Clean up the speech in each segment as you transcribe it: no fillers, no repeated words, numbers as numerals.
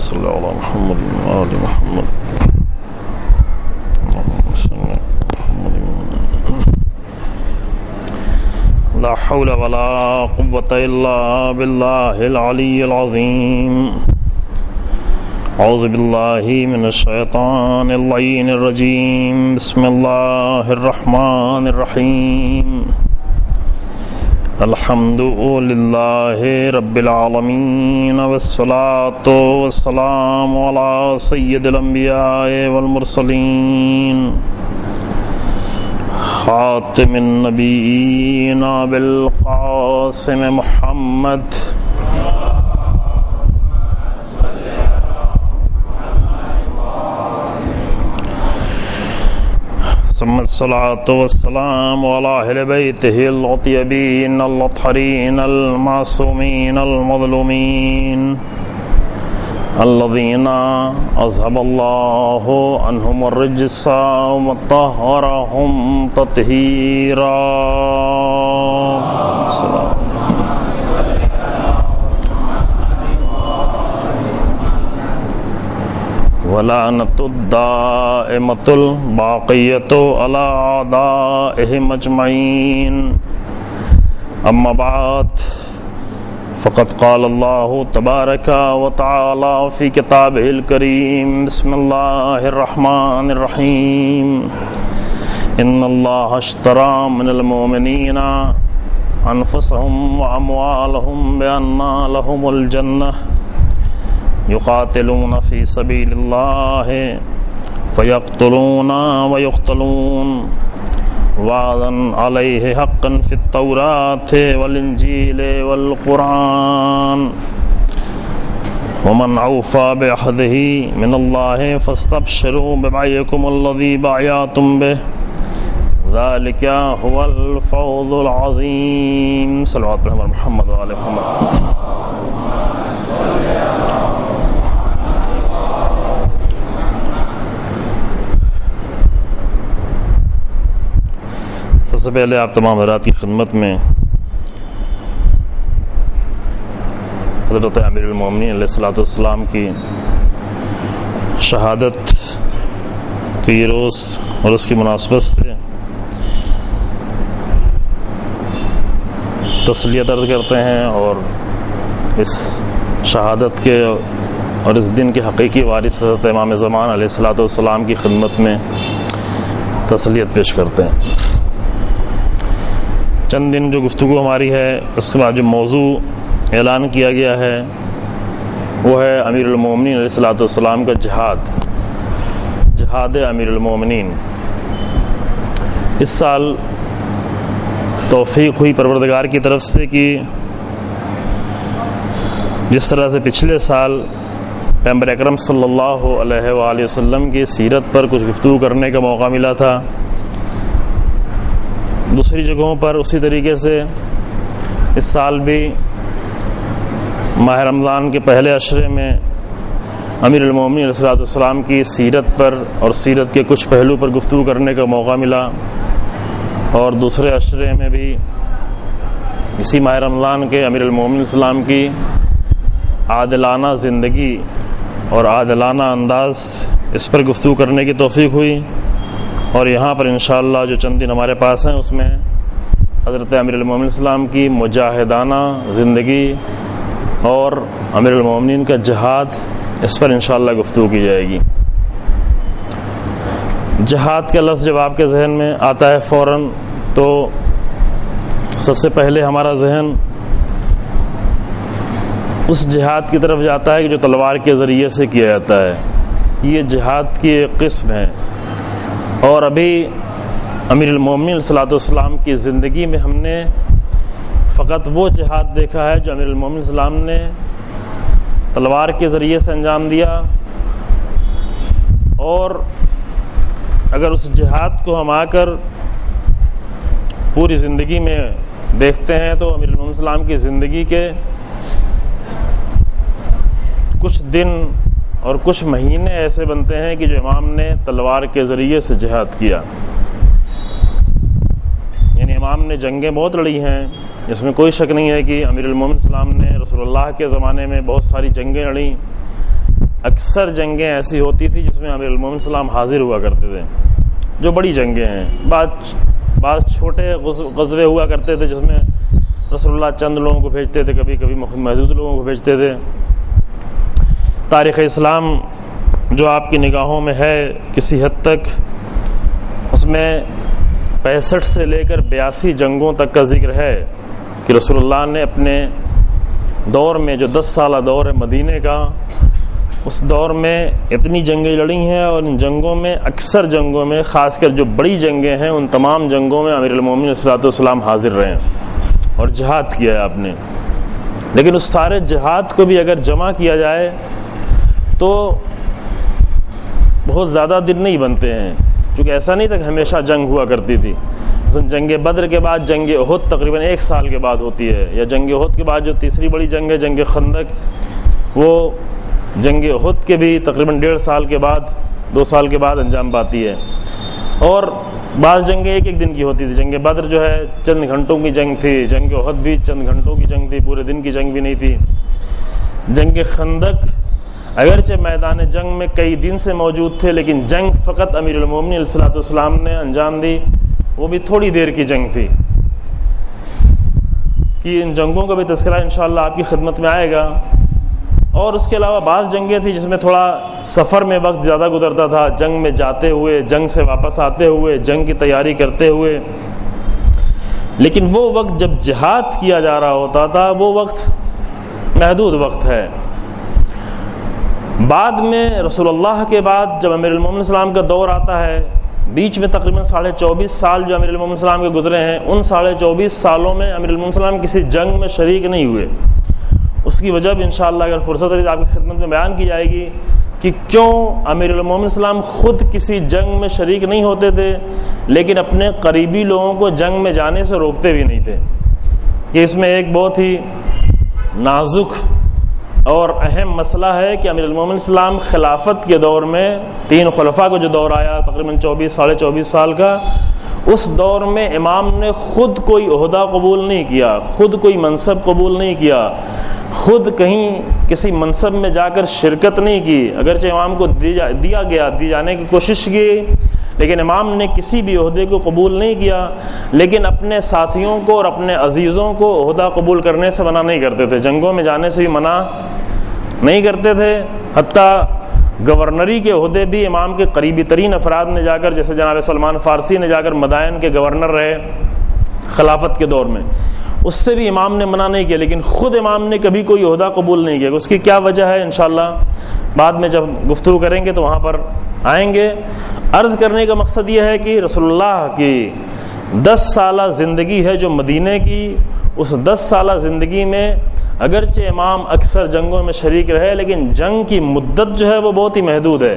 صل علی محمد وآل محمد لا حول ولا قوة إلا بالله العلي العظيم أعوذ بالله من الشيطان اللعين الرجيم بسم الله الرحمن الرحيم الحمد لله رب العالمين والصلاة والسلام على سيد الأنبياء والمرسلين خاتم النبيين بالقاسم محمد ثم الصلاة والسلام على أهل بيته الأطيبين الأطهرين المعصومين المظلومين الذين أذهب الله عنهم الرجس وطهرهم تطهيرا. ولعنة الدائمة الباقية على أعدائهم أجمعين. أما بعد فقد قال الله تبارك وتعالى في كتابه الكريم بسم الله الرحمن الرحيم إن الله اشترى من المؤمنين أنفسهم وأموالهم بأن لهم الجنة يقاتلون في سبيل الله فيقتلون ويقتلون وعدا عليه حقا في التوراة والإنجيل والقرآن ومن أوفى بعهده من الله فاستبشروا ببيعكم الذي بايعتم به ذلك هو الفوز العظيم. صلوات محمد وآل محمد. سب سے پہلے آپ تمام حضرات کی خدمت میں حضرت امیر المومنین علیہ الصلوۃ والسلام کی شہادت کی یہ روز اور اس کی مناسبت سے تسلیت عرض کرتے ہیں اور اس شہادت کے اور اس دن کے حقیقی وارث حضرت امام زمان علیہ الصلوۃ والسلام کی خدمت میں تسلیت پیش کرتے ہیں. چند دن جو گفتگو ہماری ہے اس کے بعد جو موضوع اعلان کیا گیا ہے وہ ہے امیر المومنین علیہ الصلوۃ والسلام کا جہاد امیر المومنین. اس سال توفیق ہوئی پروردگار کی طرف سے کہ جس طرح سے پچھلے سال پیغمبر اکرم صلی اللہ علیہ وآلہ وسلم کی سیرت پر کچھ گفتگو کرنے کا موقع ملا تھا، دوسری جگہوں پر اسی طریقے سے اس سال بھی ماہ رمضان کے پہلے عشرے میں امیر المومنین علیہ الصلوۃ والسلام کی سیرت پر اور سیرت کے کچھ پہلو پر گفتگو کرنے کا موقع ملا، اور دوسرے عشرے میں بھی اسی ماہ رمضان کے امیر المومنین علیہ السلام کی عادلانہ زندگی اور عادلانہ انداز اس پر گفتگو کرنے کی توفیق ہوئی. اور یہاں پر انشاءاللہ جو چند دن ہمارے پاس ہیں اس میں حضرت امیر المومنین السلام کی مجاہدانہ زندگی اور امیر المومنین کا جہاد اس پر انشاءاللہ گفتگو کی جائے گی. جہاد کا لفظ جب آپ کے ذہن میں آتا ہے فوراً تو سب سے پہلے ہمارا ذہن اس جہاد کی طرف جاتا ہے کہ جو تلوار کے ذریعے سے کیا جاتا ہے. یہ جہاد کی ایک قسم ہے، اور ابھی امیر المومنین علیہ الصلوۃ والسلام کی زندگی میں ہم نے فقط وہ جہاد دیکھا ہے جو امیر المومنین علیہ السلام نے تلوار کے ذریعے سے انجام دیا. اور اگر اس جہاد کو ہم آ کر پوری زندگی میں دیکھتے ہیں تو امیر المومنین علیہ السلام کی زندگی کے کچھ دن اور کچھ مہینے ایسے بنتے ہیں کہ جو امام نے تلوار کے ذریعے سے جہاد کیا. یعنی امام نے جنگیں بہت لڑی ہیں، اس میں کوئی شک نہیں ہے کہ امیر المومنین السلام نے رسول اللہ کے زمانے میں بہت ساری جنگیں لڑیں، اکثر جنگیں ایسی ہوتی تھی جس میں امیر المومنین السلام حاضر ہوا کرتے تھے، جو بڑی جنگیں ہیں۔ بعض چھوٹے غزوے ہوا کرتے تھے جس میں رسول اللہ چند لوگوں کو بھیجتے تھے، کبھی کبھی محدود لوگوں کو بھیجتے تھے۔ تاریخ اسلام جو آپ کی نگاہوں میں ہے کسی حد تک، اس میں 65 سے لے کر 82 جنگوں تک کا ذکر ہے کہ رسول اللہ نے اپنے دور میں، جو 10 سالہ دور ہے مدینے کا، اس دور میں اتنی جنگیں لڑی ہیں، اور ان جنگوں میں اکثر جنگوں میں، خاص کر جو بڑی جنگیں ہیں، ان تمام جنگوں میں امیر المومنین علیہ السلام حاضر رہے ہیں اور جہاد کیا ہے آپ نے۔ لیکن اس سارے جہاد کو بھی اگر جمع کیا جائے تو بہت زیادہ دن نہیں بنتے ہیں، چونکہ ایسا نہیں تھا کہ ہمیشہ جنگ ہوا کرتی تھی۔ مثلا جنگ بدر کے بعد جنگ احد تقریباً 1 سال کے بعد ہوتی ہے، یا جنگ احد کے بعد جو تیسری بڑی جنگ ہے جنگ خندق، وہ جنگ احد کے بھی تقریباً 1.5 سال کے بعد، 2 سال کے بعد انجام پاتی ہے۔ اور بعض جنگیں 1 دن کی ہوتی تھی۔ جنگ بدر جو ہے چند گھنٹوں کی جنگ تھی، جنگ احد بھی چند گھنٹوں کی جنگ تھی، پورے دن کی جنگ بھی نہیں تھی۔ جنگ خندق اگرچہ میدان جنگ میں کئی دن سے موجود تھے، لیکن جنگ فقط امیر المومنین علیہ السلام نے انجام دی، وہ بھی تھوڑی دیر کی جنگ تھی۔ کہ ان جنگوں کا بھی تذکرہ انشاءاللہ آپ کی خدمت میں آئے گا۔ اور اس کے علاوہ بعض جنگیں تھیں جس میں تھوڑا سفر میں وقت زیادہ گزرتا تھا، جنگ میں جاتے ہوئے، جنگ سے واپس آتے ہوئے، جنگ کی تیاری کرتے ہوئے۔ لیکن وہ وقت جب جہاد کیا جا رہا ہوتا تھا، وہ وقت محدود وقت ہے۔ بعد میں رسول اللہ کے بعد جب امیر المومنین السلام کا دور آتا ہے، بیچ میں تقریباً 24.5 سال جو امیر المومنین السلام کے گزرے ہیں، ان 24.5 سالوں میں امیر المومنین السلام کسی جنگ میں شریک نہیں ہوئے۔ اس کی وجہ بھی انشاءاللہ اگر فرصت رہی آپ کی خدمت میں بیان کی جائے گی کہ کیوں امیر المومنین السلام خود کسی جنگ میں شریک نہیں ہوتے تھے، لیکن اپنے قریبی لوگوں کو جنگ میں جانے سے روکتے بھی نہیں تھے۔ کہ اس میں ایک بہت ہی نازک اور اہم مسئلہ ہے کہ امیر المومنین السلام خلافت کے دور میں 3 خلفاء کو جو دور آیا تقریباً 24 سال کا، اس دور میں امام نے خود کوئی عہدہ قبول نہیں کیا، خود کوئی منصب قبول نہیں کیا، خود کہیں کسی منصب میں جا کر شرکت نہیں کی۔ اگرچہ امام کو دی جانے کی کوشش کی، لیکن امام نے کسی بھی عہدے کو قبول نہیں کیا۔ لیکن اپنے ساتھیوں کو اور اپنے عزیزوں کو عہدہ قبول کرنے سے منع نہیں کرتے تھے، جنگوں میں جانے سے بھی منع نہیں کرتے تھے۔ حتیٰ گورنری کے عہدے بھی امام کے قریبی ترین افراد نے جا کر، جیسے جناب سلمان فارسی نے جا کر مدائن کے گورنر رہے خلافت کے دور میں، اس سے بھی امام نے منع نہیں کیا، لیکن خود امام نے کبھی کوئی عہدہ قبول نہیں کیا۔ اس کی کیا وجہ ہے انشاءاللہ بعد میں جب گفتگو کریں گے تو وہاں پر آئیں گے۔ عرض کرنے کا مقصد یہ ہے کہ رسول اللہ کی 10 سالہ زندگی ہے جو مدینے کی، اس 10 سالہ زندگی میں اگرچہ امام اکثر جنگوں میں شریک رہے، لیکن جنگ کی مدت جو ہے وہ بہت ہی محدود ہے۔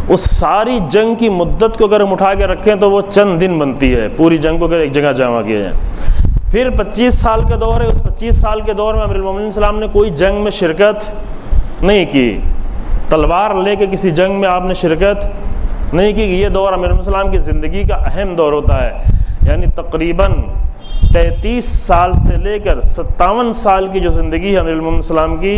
اس ساری جنگ کی مدت کو اگر ہم اٹھا کے رکھیں تو وہ چند دن بنتی ہے، پوری جنگ کو اگر ایک جگہ جمع کیا جائے۔ پھر 25 سال کا دور ہے، اس 25 سال کے دور میں امیر المومنین السلام نے کوئی جنگ میں شرکت نہیں کی، تلوار لے کے کسی جنگ میں آپ نے شرکت نہیں کی۔ یہ دور امیر المومنین السلام کی زندگی کا اہم دور ہوتا ہے، یعنی تقریباً 33 سال سے لے کر 57 سال کی جو زندگی ہے امیر المومنین السلام کی،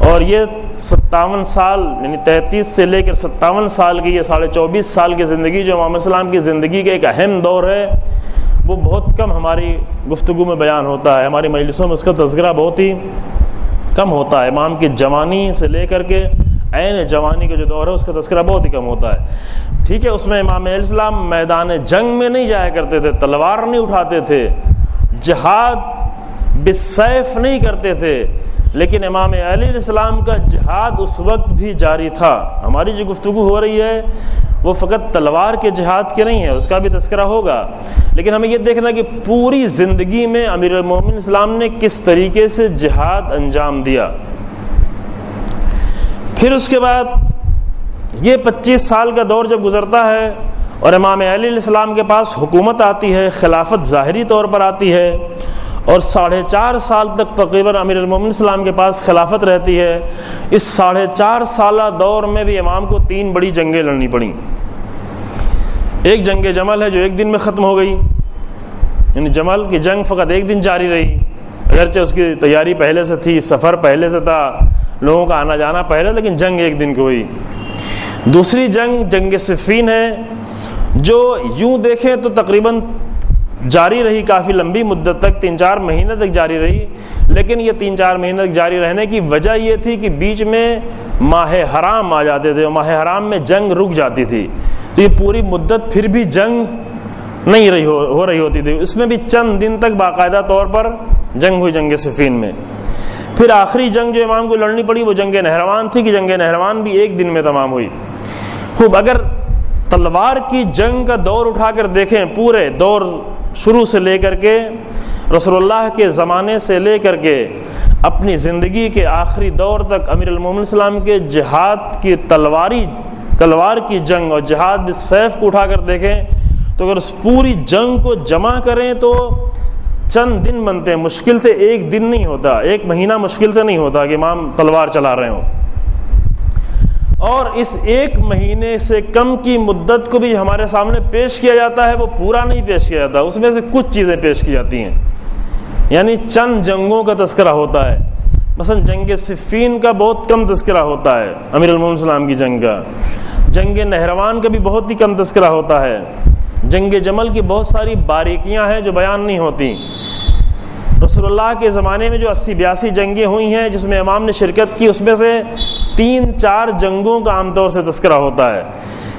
اور یہ 57 سال یعنی 33 سے لے کر 57 سال کی یہ 24.5 سال کی زندگی جو امام السلام کی زندگی کا ایک اہم دور ہے، وہ بہت کم ہماری گفتگو میں بیان ہوتا ہے، ہماری مجلسوں میں اس کا تذکرہ بہت ہی کم ہوتا ہے۔ امام کی جوانی سے لے کر کے عین جوانی کا جو دور ہے اس کا تذکرہ بہت ہی کم ہوتا ہے۔ ٹھیک ہے، اس میں امام علیہ السلام میدان جنگ میں نہیں جایا کرتے تھے، تلوار نہیں اٹھاتے تھے، جہاد بالسیف نہیں کرتے تھے، لیکن امام علیہ السلام کا جہاد اس وقت بھی جاری تھا۔ ہماری جو گفتگو ہو رہی ہے وہ فقط تلوار کے جہاد کے نہیں ہے، اس کا بھی تذکرہ ہوگا، لیکن ہمیں یہ دیکھنا کہ پوری زندگی میں امیر المومنین اسلام نے کس طریقے سے جہاد انجام دیا۔ پھر اس کے بعد یہ 25 سال کا دور جب گزرتا ہے اور امام علیہ السلام کے پاس حکومت آتی ہے، خلافت ظاہری طور پر آتی ہے، اور 4.5 سال تک تقریباً امیر المومنین السلام کے پاس خلافت رہتی ہے۔ اس 4.5 سالہ دور میں بھی امام کو 3 بڑی جنگیں لڑنی پڑیں۔ ایک جنگ جمل ہے جو 1 دن میں ختم ہو گئی، یعنی جمل کی جنگ فقط 1 دن جاری رہی، اگرچہ اس کی تیاری پہلے سے تھی، سفر پہلے سے تھا، لوگوں کا آنا جانا پہلے، لیکن جنگ ایک دن کی ہوئی۔ دوسری جنگ جنگ صفین ہے، جو یوں دیکھیں تو تقریباً جاری رہی کافی لمبی مدت تک، 3-4 مہینے تک جاری رہی، لیکن یہ 3-4 مہینے تک جاری رہنے کی وجہ یہ تھی کہ بیچ میں ماہ حرام آ جاتے تھے اور ماہ حرام میں جنگ رک جاتی تھی، تو یہ پوری مدت پھر بھی جنگ نہیں ہو رہی ہوتی تھی، اس میں بھی چند دن تک باقاعدہ طور پر جنگ ہوئی جنگ صفین میں۔ پھر آخری جنگ جو امام کو لڑنی پڑی وہ جنگ نہروان تھی، کہ جنگ نہروان بھی ایک دن میں تمام ہوئی۔ خوب، اگر تلوار کی جنگ کا دور اٹھا کر دیکھیں، پورے دور شروع سے لے کر کے رسول اللہ کے زمانے سے لے کر کے اپنی زندگی کے آخری دور تک امیر المومنین السلام کے جہاد کی تلوار کی جنگ اور جہاد بالسیف کو اٹھا کر دیکھیں، تو اگر اس پوری جنگ کو جمع کریں تو چند دن بنتے ہیں، مشکل سے ایک دن نہیں ہوتا، ایک مہینہ مشکل سے نہیں ہوتا کہ امام تلوار چلا رہے ہوں۔ اور اس ایک مہینے سے کم کی مدت کو بھی ہمارے سامنے پیش کیا جاتا ہے، وہ پورا نہیں پیش کیا جاتا، اس میں سے کچھ چیزیں پیش کی جاتی ہیں، یعنی چند جنگوں کا تذکرہ ہوتا ہے۔ مثلا جنگ صفین کا بہت کم تذکرہ ہوتا ہے، امیر المومنین السلام کی جنگ کا۔ جنگ نہروان کا بھی بہت ہی کم تذکرہ ہوتا ہے۔ جنگ جمل کی بہت ساری باریکیاں ہیں جو بیان نہیں ہوتی۔ رسول اللہ کے زمانے میں جو 80-82 جنگیں ہوئی ہیں جس میں امام نے شرکت کی، اس میں سے 3-4 جنگوں کا عام طور سے تذکرہ ہوتا ہے،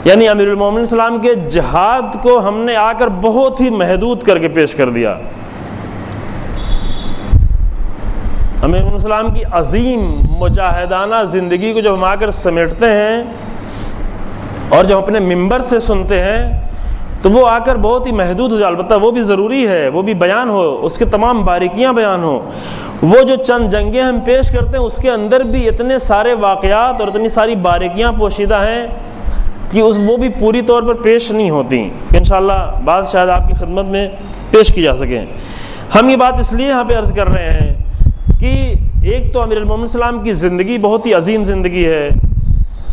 یعنی امیر المومنین السلام کے جہاد کو ہم نے آ کر بہت ہی محدود کر کے پیش کر دیا۔ امیر المومنین السلام کی عظیم مجاہدانہ زندگی کو جب ہم آ کر سمیٹتے ہیں اور جب اپنے منبر سے سنتے ہیں تو وہ آ کر بہت ہی محدود ہو جائے، البتہ وہ بھی ضروری ہے، وہ بھی بیان ہو، اس کے تمام باریکیاں بیان ہو۔ وہ جو چند جنگیں ہم پیش کرتے ہیں اس کے اندر بھی اتنے سارے واقعات اور اتنی ساری باریکیاں پوشیدہ ہیں کہ وہ بھی پوری طور پر پیش نہیں ہوتی، کہ انشاءاللہ بعد شاید آپ کی خدمت میں پیش کی جا سکیں۔ ہم یہ بات اس لیے یہاں پہ عرض کر رہے ہیں کہ ایک تو امیر المومنین السلام کی زندگی بہت ہی عظیم زندگی ہے۔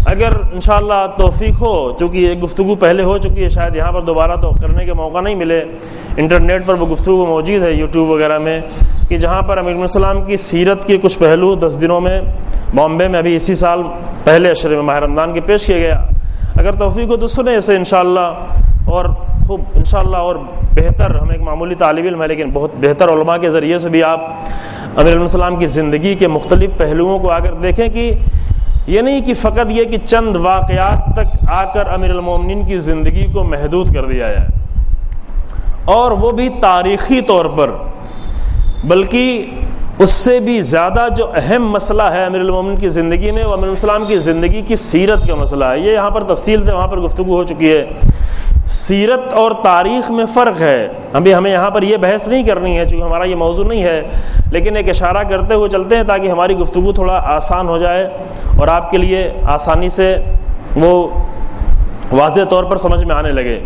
اگر انشاءاللہ توفیق ہو، چونکہ یہ گفتگو پہلے ہو چکی ہے، شاید یہاں پر دوبارہ تو کرنے کے موقع نہیں ملے، انٹرنیٹ پر وہ گفتگو موجود ہے یوٹیوب وغیرہ میں، کہ جہاں پر امیر السلام کی سیرت کے کچھ پہلو 10 دنوں میں بامبے میں ابھی اسی سال پہلے عشرے میں ماہ رمضان کے پیش کیا گیا۔ اگر توفیق ہو تو سنیں اسے انشاءاللہ، اور خوب انشاءاللہ، اور بہتر، ہم ایک معمولی طالب علم ہے لیکن بہت بہتر علماء کے ذریعے سے بھی آپ امیر السلام کی زندگی کے مختلف پہلوؤں کو آ کر دیکھیں، کہ یہ نہیں کہ فقط یہ کہ چند واقعات تک آ کر امیر المومنین کی زندگی کو محدود کر دیا جائے، اور وہ بھی تاریخی طور پر، بلکہ اس سے بھی زیادہ جو اہم مسئلہ ہے امیر المومنین کی زندگی میں، وہ امیر السلام کی زندگی کی سیرت کا مسئلہ ہے۔ یہ یہاں پر تفصیل سے وہاں پر گفتگو ہو چکی ہے۔ سیرت اور تاریخ میں فرق ہے، ابھی ہمیں یہاں پر یہ بحث نہیں کرنی ہے چونکہ ہمارا یہ موضوع نہیں ہے، لیکن ایک اشارہ کرتے ہوئے چلتے ہیں تاکہ ہماری گفتگو تھوڑا آسان ہو جائے اور آپ کے لیے آسانی سے وہ واضح طور پر سمجھ میں آنے لگے۔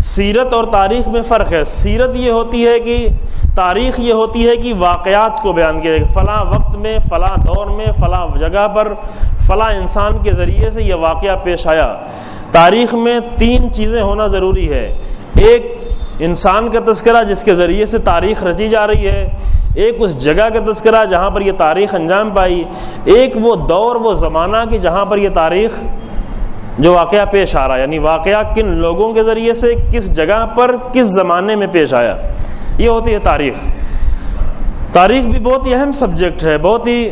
سیرت اور تاریخ میں فرق ہے۔ سیرت یہ ہوتی ہے کہ تاریخ یہ ہوتی ہے کہ واقعات کو بیان کیا جائے، فلاں وقت میں، فلاں دور میں، فلاں جگہ پر، فلاں انسان کے ذریعے سے یہ واقعہ پیش آیا۔ تاریخ میں 3 چیزیں ہونا ضروری ہے، ایک انسان کا تذکرہ جس کے ذریعے سے تاریخ رچی جا رہی ہے، ایک اس جگہ کا تذکرہ جہاں پر یہ تاریخ انجام پائی، ایک وہ دور، وہ زمانہ کہ جہاں پر یہ تاریخ جو واقعہ پیش آ رہا ہے، یعنی واقعہ کن لوگوں کے ذریعے سے کس جگہ پر کس زمانے میں پیش آیا، یہ ہوتی ہے تاریخ۔ تاریخ بھی بہت ہی اہم سبجیکٹ ہے، بہت ہی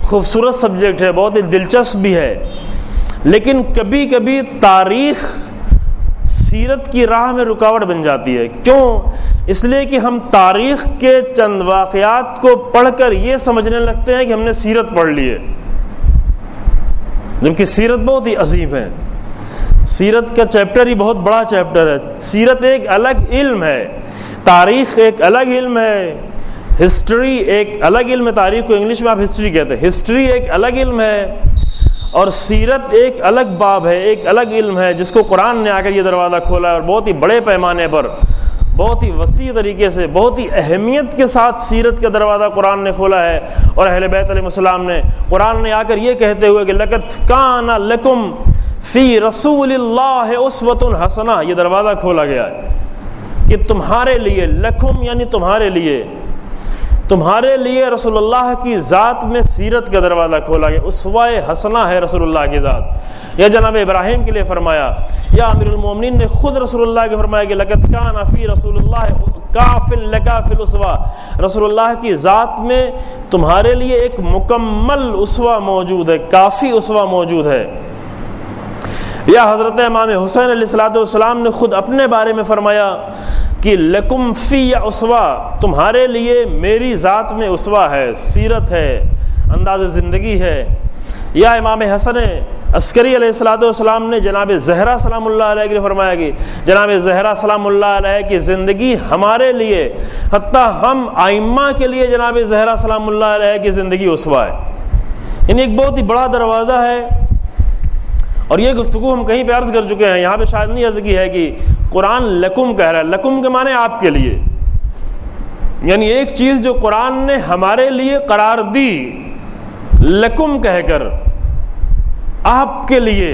خوبصورت سبجیکٹ ہے، بہت ہی دلچسپ بھی ہے، لیکن کبھی کبھی تاریخ سیرت کی راہ میں رکاوٹ بن جاتی ہے۔ کیوں؟ اس لیے کہ ہم تاریخ کے چند واقعات کو پڑھ کر یہ سمجھنے لگتے ہیں کہ ہم نے سیرت پڑھ لی ہے، جبکہ سیرت بہت ہی عظیم ہے۔ سیرت کا چیپٹر ہی بہت بڑا چیپٹر ہے۔ سیرت ایک الگ علم ہے، تاریخ ایک الگ علم ہے، ہسٹری ایک الگ علم ہے۔ تاریخ کو انگلش میں آپ ہسٹری کہتے ہیں، ہسٹری ایک الگ علم ہے، اور سیرت ایک الگ باب ہے، ایک الگ علم ہے جس کو قرآن نے آ کر یہ دروازہ کھولا ہے، اور بہت ہی بڑے پیمانے پر، بہت ہی وسیع طریقے سے، بہت ہی اہمیت کے ساتھ سیرت کا دروازہ قرآن نے کھولا ہے۔ اور اہل بیت علیہ السلام نے، قرآن نے آ کر یہ کہتے ہوئے کہ لَقَدْ كَانَ لَكُمْ فِي رَسُولِ اللَّهِ أُسْوَةٌ حَسَنَةٌ، یہ دروازہ کھولا گیا ہے کہ تمہارے لیے، لکم یعنی تمہارے لیے، تمہارے لیے رسول اللہ کی ذات میں سیرت کا دروازہ کھولا گیا. اسوہ حسنہ ہے رسول اللہ کی ذات. یا جناب ابراہیم کے لیے فرمایا, یا امیر المومنین نے خود رسول اللہ کے فرمایا کہ لقد کان فی رسول اللہ کافل لک فی الاسوہ, رسول اللہ کی ذات میں تمہارے لیے ایک مکمل اسوہ موجود ہے, کافی اسوہ موجود ہے. یا حضرت امام حسین علیہ الصلوۃ والسلام نے خود اپنے بارے میں فرمایا کہ لکم فی اسوہ, تمہارے لیے میری ذات میں اسوہ ہے, سیرت ہے, انداز زندگی ہے. یا امام حسن عسکری علیہ الصلوۃ والسلام نے جناب زہرا سلام اللہ علیہ کے لیے فرمایا کہ جناب زہرا سلام اللہ علیہ کی زندگی ہمارے لیے, حتیٰ ہم ائمہ کے لیے جناب زہرا سلام اللہ علیہ کی زندگی اسوہ ہے. یعنی ایک بہت ہی بڑا دروازہ ہے. اور یہ گفتگو ہم کہیں پہ عرض کر چکے ہیں, یہاں پہ شاید نہیں عرض کی ہے کہ قرآن لکم کہہ رہا ہے. لکم کے معنی آپ کے لیے, یعنی ایک چیز جو قرآن نے ہمارے لیے قرار دی لکم کہہ کر, آپ کے لیے.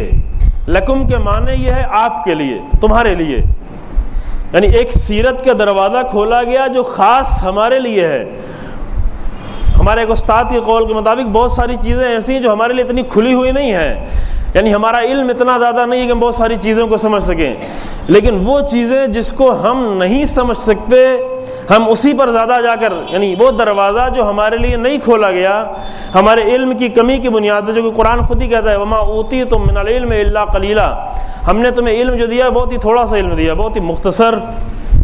لکم کے معنی یہ ہے آپ کے لیے, تمہارے لیے. یعنی ایک سیرت کا دروازہ کھولا گیا جو خاص ہمارے لیے ہے. ہمارے ایک استاد کے قول کے مطابق بہت ساری چیزیں ایسی ہیں جو ہمارے لیے اتنی کھلی ہوئی نہیں ہیں, یعنی ہمارا علم اتنا زیادہ نہیں ہے کہ ہم بہت ساری چیزوں کو سمجھ سکیں, لیکن وہ چیزیں جس کو ہم نہیں سمجھ سکتے ہم اسی پر زیادہ جا کر, یعنی وہ دروازہ جو ہمارے لیے نہیں کھولا گیا ہمارے علم کی کمی کی بنیاد پہ, جو کہ قرآن خود ہی کہتا ہے وما اوتیتم من العلم الا قلیلا, ہم نے تمہیں علم جو دیا بہت ہی تھوڑا سا علم دیا, بہت ہی مختصر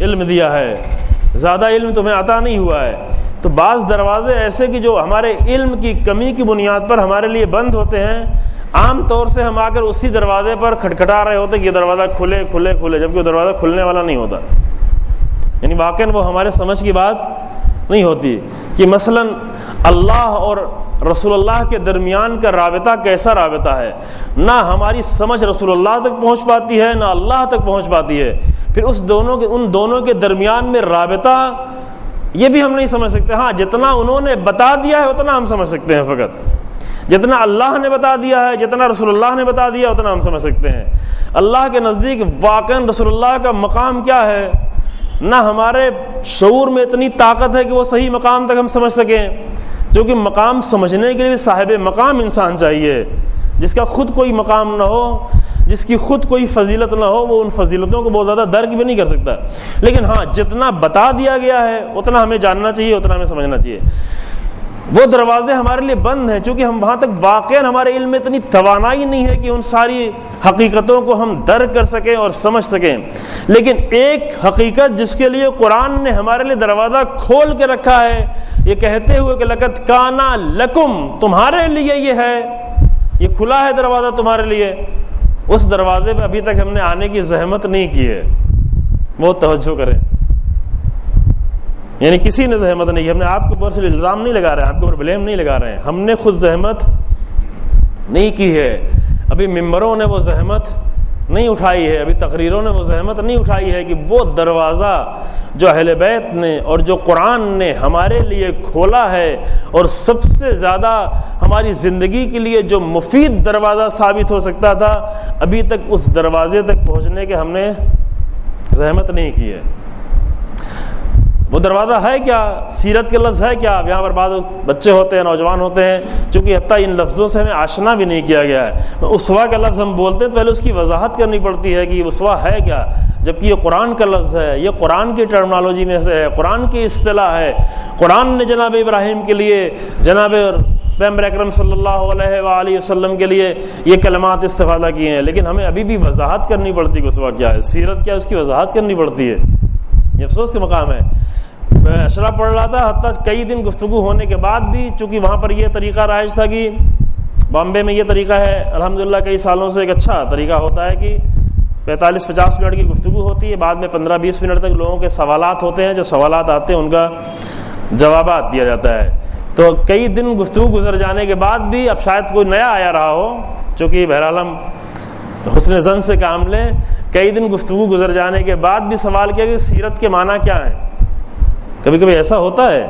علم دیا ہے, زیادہ علم تمہیں عطا نہیں ہوا ہے. تو بعض دروازے ایسے کہ جو ہمارے علم کی کمی کی بنیاد پر ہمارے لیے بند ہوتے ہیں, عام طور سے ہم آ کر اسی دروازے پر کھٹکھٹا رہے ہوتے کہ یہ دروازہ کھلے کھلے کھلے, جبکہ وہ دروازہ کھلنے والا نہیں ہوتا. یعنی واقعاً وہ ہمارے سمجھ کی بات نہیں ہوتی کہ مثلا اللہ اور رسول اللہ کے درمیان کا رابطہ کیسا رابطہ ہے. نہ ہماری سمجھ رسول اللہ تک پہنچ پاتی ہے, نہ اللہ تک پہنچ پاتی ہے. پھر ان دونوں کے درمیان میں رابطہ یہ بھی ہم نہیں سمجھ سکتے. ہاں جتنا انہوں نے بتا دیا ہے اتنا ہم سمجھ سکتے ہیں, فقط جتنا اللہ نے بتا دیا ہے, جتنا رسول اللہ نے بتا دیا اتنا ہم سمجھ سکتے ہیں. اللہ کے نزدیک واقعاً رسول اللہ کا مقام کیا ہے, نہ ہمارے شعور میں اتنی طاقت ہے کہ وہ صحیح مقام تک ہم سمجھ سکیں, کیونکہ مقام سمجھنے کے لیے صاحب مقام انسان چاہیے, جس کا خود کوئی مقام نہ ہو, جس کی خود کوئی فضیلت نہ ہو, وہ ان فضیلتوں کو بہت زیادہ درک بھی نہیں کر سکتا. لیکن ہاں جتنا بتا دیا گیا ہے اتنا ہمیں جاننا چاہیے, اتنا ہمیں سمجھنا چاہیے. وہ دروازے ہمارے لیے بند ہیں چونکہ ہم وہاں تک واقعاً ہمارے علم میں اتنی توانائی نہیں ہے کہ ان ساری حقیقتوں کو ہم درک کر سکیں اور سمجھ سکیں. لیکن ایک حقیقت جس کے لیے قرآن نے ہمارے لیے دروازہ کھول کے رکھا ہے, یہ کہتے ہوئے کہ لقد کان لکم, تمہارے لیے یہ ہے, یہ کھلا ہے دروازہ تمہارے لیے, اس دروازے پہ ابھی تک ہم نے آنے کی زحمت نہیں کی ہے. بہت توجہ کریں, یعنی کسی نے زحمت نہیں کی. ہم نے آپ کے اوپر سے الزام نہیں لگا رہے ہیں, آپ کے اوپر بلیم نہیں لگا رہے ہیں, ہم نے خود زحمت نہیں کی ہے. ابھی ممبروں نے وہ زحمت نہیں اٹھائی ہے, ابھی تقریروں نے وہ زحمت نہیں اٹھائی ہے کہ وہ دروازہ جو اہل بیت نے اور جو قرآن نے ہمارے لیے کھولا ہے, اور سب سے زیادہ ہماری زندگی کے لیے جو مفید دروازہ ثابت ہو سکتا تھا, ابھی تک اس دروازے تک پہنچنے کے ہم نے زحمت نہیں کی ہے. وہ دروازہ ہے کیا؟ سیرت کے لفظ ہے کیا؟ اب یہاں پر بعض بچے ہوتے ہیں, نوجوان ہوتے ہیں, چونکہ حتیٰ ان لفظوں سے ہمیں آشنا بھی نہیں کیا گیا ہے. اسوہ کا لفظ ہم بولتے ہیں تو پہلے اس کی وضاحت کرنی پڑتی ہے کہ یہ اسوہ ہے کیا, جبکہ یہ قرآن کا لفظ ہے, یہ قرآن کی ٹرمنالوجی میں سے ہے, قرآن کی اصطلاح ہے. قرآن نے جناب ابراہیم کے لیے, جناب پیغمبر اکرم صلی اللہ علیہ وآلہ وسلم کے لیے یہ کلمات استفادہ کیے ہیں. لیکن ہمیں ابھی بھی وضاحت کرنی پڑتی ہے کہ اسوہ کیا ہے, سیرت کیا ہے, اس کی وضاحت کرنی پڑتی ہے. یہ افسوس کے مقام ہے. میں اشرا پڑھ رہا تھا, حتیٰ کئی دن گفتگو ہونے کے بعد بھی, چونکہ وہاں پر یہ طریقہ رائج تھا کہ بامبے میں یہ طریقہ ہے الحمدللہ کئی سالوں سے, ایک اچھا طریقہ ہوتا ہے کہ 45-50 منٹ کی گفتگو ہوتی ہے, بعد میں 15-20 منٹ تک لوگوں کے سوالات ہوتے ہیں, جو سوالات آتے ہیں ان کا جوابات دیا جاتا ہے. تو کئی دن گفتگو گزر جانے کے بعد بھی, اب شاید کوئی نیا آیا رہا ہو, چونکہ بہرحال ہم حسن ظن سے کام لیں, کئی دن گفتگو گزر جانے کے بعد بھی سوال کیا کہ سیرت کے معنی کیا ہے. کبھی کبھی ایسا ہوتا ہے,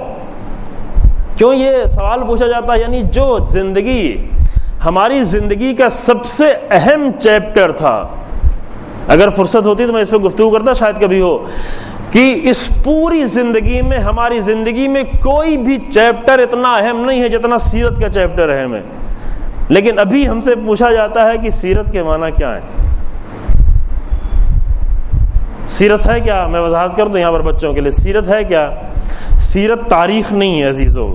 کیوں یہ سوال پوچھا جاتا ہے؟ یعنی جو زندگی ہماری زندگی کا سب سے اہم چیپٹر تھا, اگر فرصت ہوتی تو میں اس پہ گفتگو کرتا, شاید کبھی ہو, کہ اس پوری زندگی میں ہماری زندگی میں کوئی بھی چیپٹر اتنا اہم نہیں ہے جتنا سیرت کا چیپٹر اہم ہے. لیکن ابھی ہم سے پوچھا جاتا ہے کہ سیرت کے معنی کیا ہے. سیرت ہے کیا؟ میں وضاحت کر دوں یہاں پر بچوں کے لیے. سیرت ہے کیا؟ سیرت تاریخ نہیں ہے عزیزو.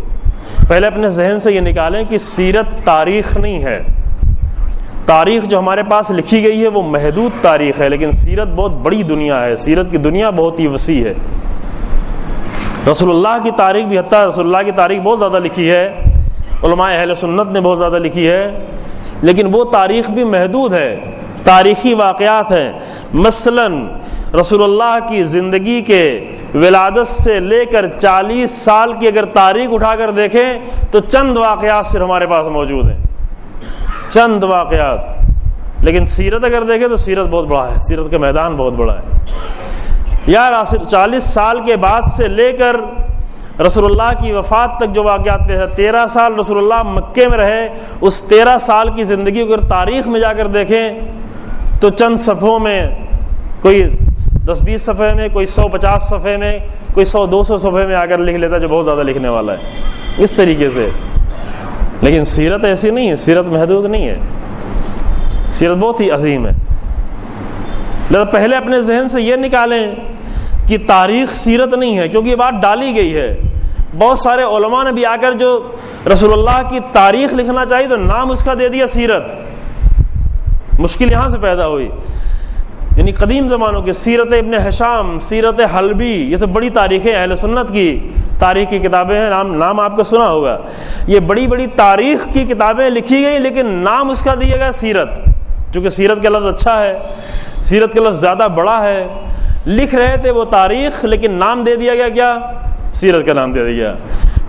پہلے اپنے ذہن سے یہ نکالیں کہ سیرت تاریخ نہیں ہے. تاریخ جو ہمارے پاس لکھی گئی ہے وہ محدود تاریخ ہے، لیکن سیرت بہت بڑی دنیا ہے. سیرت کی دنیا بہت ہی وسیع ہے. رسول اللہ کی تاریخ بھی، حتیٰ رسول اللہ کی تاریخ بہت زیادہ لکھی ہے، علماء اہل سنت نے بہت زیادہ لکھی ہے، لیکن وہ تاریخ بھی محدود ہے. تاریخی واقعات ہیں. مثلا رسول اللہ کی زندگی کے ولادت سے لے کر 40 سال کی اگر تاریخ اٹھا کر دیکھیں تو چند واقعات صرف ہمارے پاس موجود ہیں، چند واقعات. لیکن سیرت اگر دیکھیں تو سیرت بہت بڑا ہے، سیرت کا میدان بہت بڑا ہے. یار 40 سال کے بعد سے لے کر رسول اللہ کی وفات تک جو واقعات پہ ہے، 13 سال رسول اللہ مکے میں رہے، اس 13 سال کی زندگی اگر تاریخ میں جا کر دیکھیں تو چند صفحوں میں، کوئی 10-20 صفحے میں، کوئی 150 صفحے میں، کوئی 100-200 صفحے میں آ کر لکھ لیتا ہے جو بہت زیادہ لکھنے والا ہے، اس طریقے سے. لیکن سیرت ایسی نہیں ہے، سیرت محدود نہیں ہے، سیرت بہت ہی عظیم ہے. لہذا پہلے اپنے ذہن سے یہ نکالیں کہ تاریخ سیرت نہیں ہے، کیونکہ یہ بات ڈالی گئی ہے. بہت سارے علماء نے بھی آ کر جو رسول اللہ کی تاریخ لکھنا چاہیے تو نام اس کا دے دیا سیرت. مشکل یہاں سے پیدا ہوئی. یعنی قدیم زمانوں کے سیرت ابن ہشام، سیرت حلبی، یہ سب بڑی تاریخیں اہل سنت کی تاریخ کی کتابیں ہیں. نام آپ کو سنا ہوگا. یہ بڑی بڑی تاریخ کی کتابیں لکھی گئی، لیکن نام اس کا دیا گیا سیرت، چونکہ سیرت کا لفظ اچھا ہے، سیرت کا لفظ زیادہ بڑا ہے. لکھ رہے تھے وہ تاریخ، لیکن نام دے دیا گیا کیا؟ سیرت کا نام دے دیا گیا.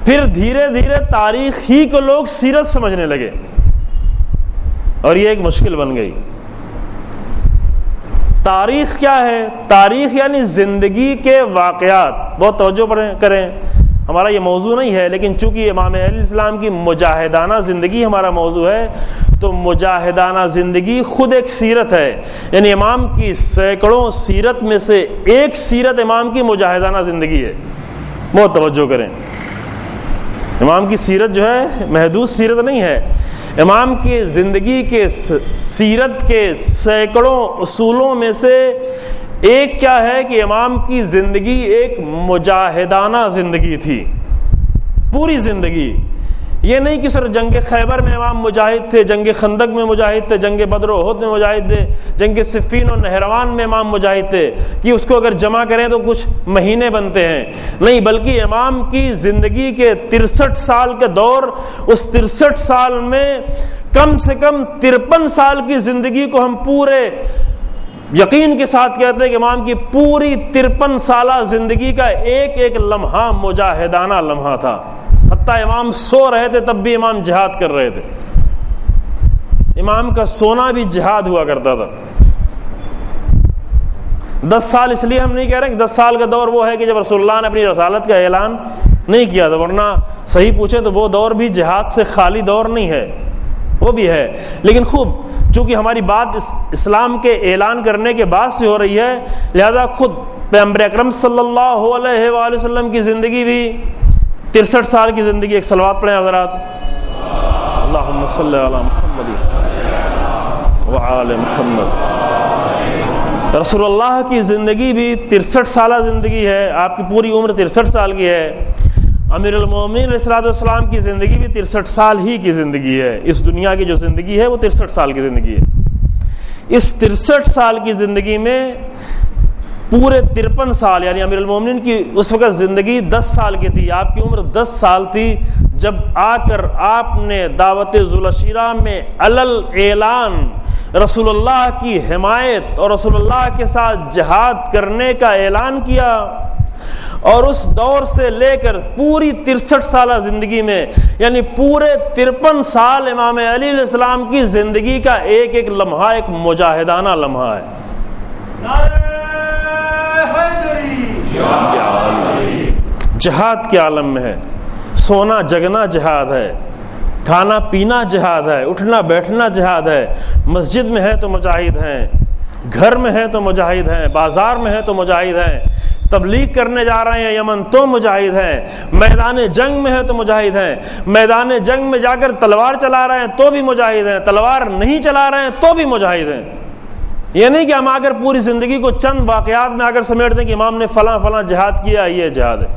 پھر دھیرے دھیرے تاریخ ہی کو لوگ سیرت سمجھنے لگے اور یہ ایک مشکل بن گئی. تاریخ کیا ہے؟ تاریخ یعنی زندگی کے واقعات. بہت توجہ کریں، ہمارا یہ موضوع نہیں ہے، لیکن چونکہ امام علیہ السلام کی مجاہدانہ زندگی ہمارا موضوع ہے تو مجاہدانہ زندگی خود ایک سیرت ہے. یعنی امام کی سینکڑوں سیرت میں سے ایک سیرت امام کی مجاہدانہ زندگی ہے. بہت توجہ کریں، امام کی سیرت جو ہے محدود سیرت نہیں ہے. امام کی زندگی کے سیرت کے سینکڑوں اصولوں میں سے ایک کیا ہے کہ امام کی زندگی ایک مجاہدانہ زندگی تھی. پوری زندگی. یہ نہیں کہ صرف جنگ خیبر میں امام مجاہد تھے، جنگ خندق میں مجاہد تھے، جنگ بدر و احد میں مجاہد تھے، جنگ صفین و نہروان میں امام مجاہد تھے کہ اس کو اگر جمع کریں تو کچھ مہینے بنتے ہیں. نہیں، بلکہ امام کی زندگی کے 63 سال کے دور، اس 63 سال میں کم سے کم 53 سال کی زندگی کو ہم پورے یقین کے ساتھ کہتے ہیں کہ امام کی پوری 53 سالہ زندگی کا ایک ایک لمحہ مجاہدانہ لمحہ تھا. حتیٰ امام سو رہے تھے تب بھی امام جہاد کر رہے تھے. امام کا سونا بھی جہاد ہوا کرتا تھا. 10 سال اس لیے ہم نہیں کہہ رہے کہ 10 سال کا دور وہ ہے کہ جب رسول اللہ نے اپنی رسالت کا اعلان نہیں کیا تھا، ورنہ صحیح پوچھیں تو وہ دور بھی جہاد سے خالی دور نہیں ہے، وہ بھی ہے. لیکن خوب چونکہ ہماری بات اسلام کے اعلان کرنے کے بعد سے ہو رہی ہے، لہذا خود پیغمبر اکرم صلی اللہ علیہ وآلہ وسلم کی زندگی بھی 63 سال کی زندگی. ایک صلوات پڑھیں حضرات. اللہم صلی علی محمد وعلی محمد. رسول اللہ کی زندگی بھی 63 سالہ زندگی ہے. آپ کی پوری عمر 63 سال کی ہے. امیر المومنین علیہ السلام کی زندگی بھی 63 سال ہی کی زندگی ہے. اس دنیا کی جو زندگی ہے وہ 63 سال کی زندگی ہے. اس 63 سال کی زندگی میں پورے 53 سال، یعنی امیر المومنین کی اس وقت زندگی 10 سال کی تھی، آپ کی عمر 10 سال تھی جب آ کر آپ نے دعوت ذوالعشیرہ میں علل اعلان رسول اللہ کی حمایت اور رسول اللہ کے ساتھ جہاد کرنے کا اعلان کیا. اور اس دور سے لے کر پوری 63 سالہ زندگی میں، یعنی پورے 53 سال امام علی علیہ السلام کی زندگی کا ایک ایک لمحہ ایک مجاہدانہ لمحہ ہے. جہاد کے عالم میں ہے. سونا جگنا جہاد ہے، کھانا پینا جہاد ہے، اٹھنا بیٹھنا جہاد ہے. مسجد میں ہے تو مجاہد ہیں، گھر میں ہے تو مجاہد ہیں، بازار میں ہے تو مجاہد ہیں، تبلیغ کرنے جا رہے ہیں یمن تو مجاہد ہیں، میدان جنگ میں ہے تو مجاہد ہیں، میدان جنگ میں جا کر تلوار چلا رہے ہیں تو بھی مجاہد ہیں، تلوار نہیں چلا رہے ہیں تو بھی مجاہد ہیں۔ یہ نہیں کہ ہم آ کر پوری زندگی کو چند واقعات میں آ کر سمیٹ دیں کہ امام نے فلاں فلاں جہاد کیا، یہ جہاد ہے۔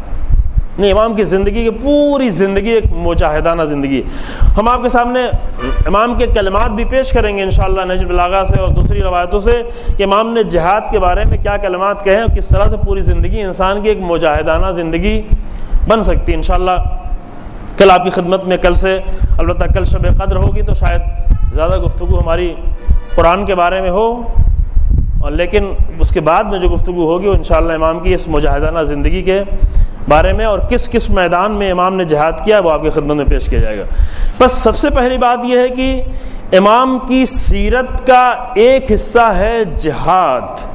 نہیں، امام کی زندگی کی پوری زندگی ایک مجاہدانہ زندگی۔ ہم آپ کے سامنے امام کے کلمات بھی پیش کریں گے انشاءاللہ نہج البلاغہ سے اور دوسری روایتوں سے کہ امام نے جہاد کے بارے میں کیا کلمات کہے اور کس طرح سے پوری زندگی انسان کی ایک مجاہدانہ زندگی بن سکتی ہے۔ انشاءاللہ کل آپ کی خدمت میں، کل سے البتہ کل شب قدر ہوگی تو شاید زیادہ گفتگو ہماری قرآن کے بارے میں ہو، اور لیکن اس کے بعد میں جو گفتگو ہوگی وہ انشاءاللہ امام کی اس مجاہدانہ زندگی کے بارے میں اور کس کس میدان میں امام نے جہاد کیا وہ آپ کی خدمت میں پیش کیا جائے گا۔ بس سب سے پہلی بات یہ ہے کہ امام کی سیرت کا ایک حصہ ہے جہاد،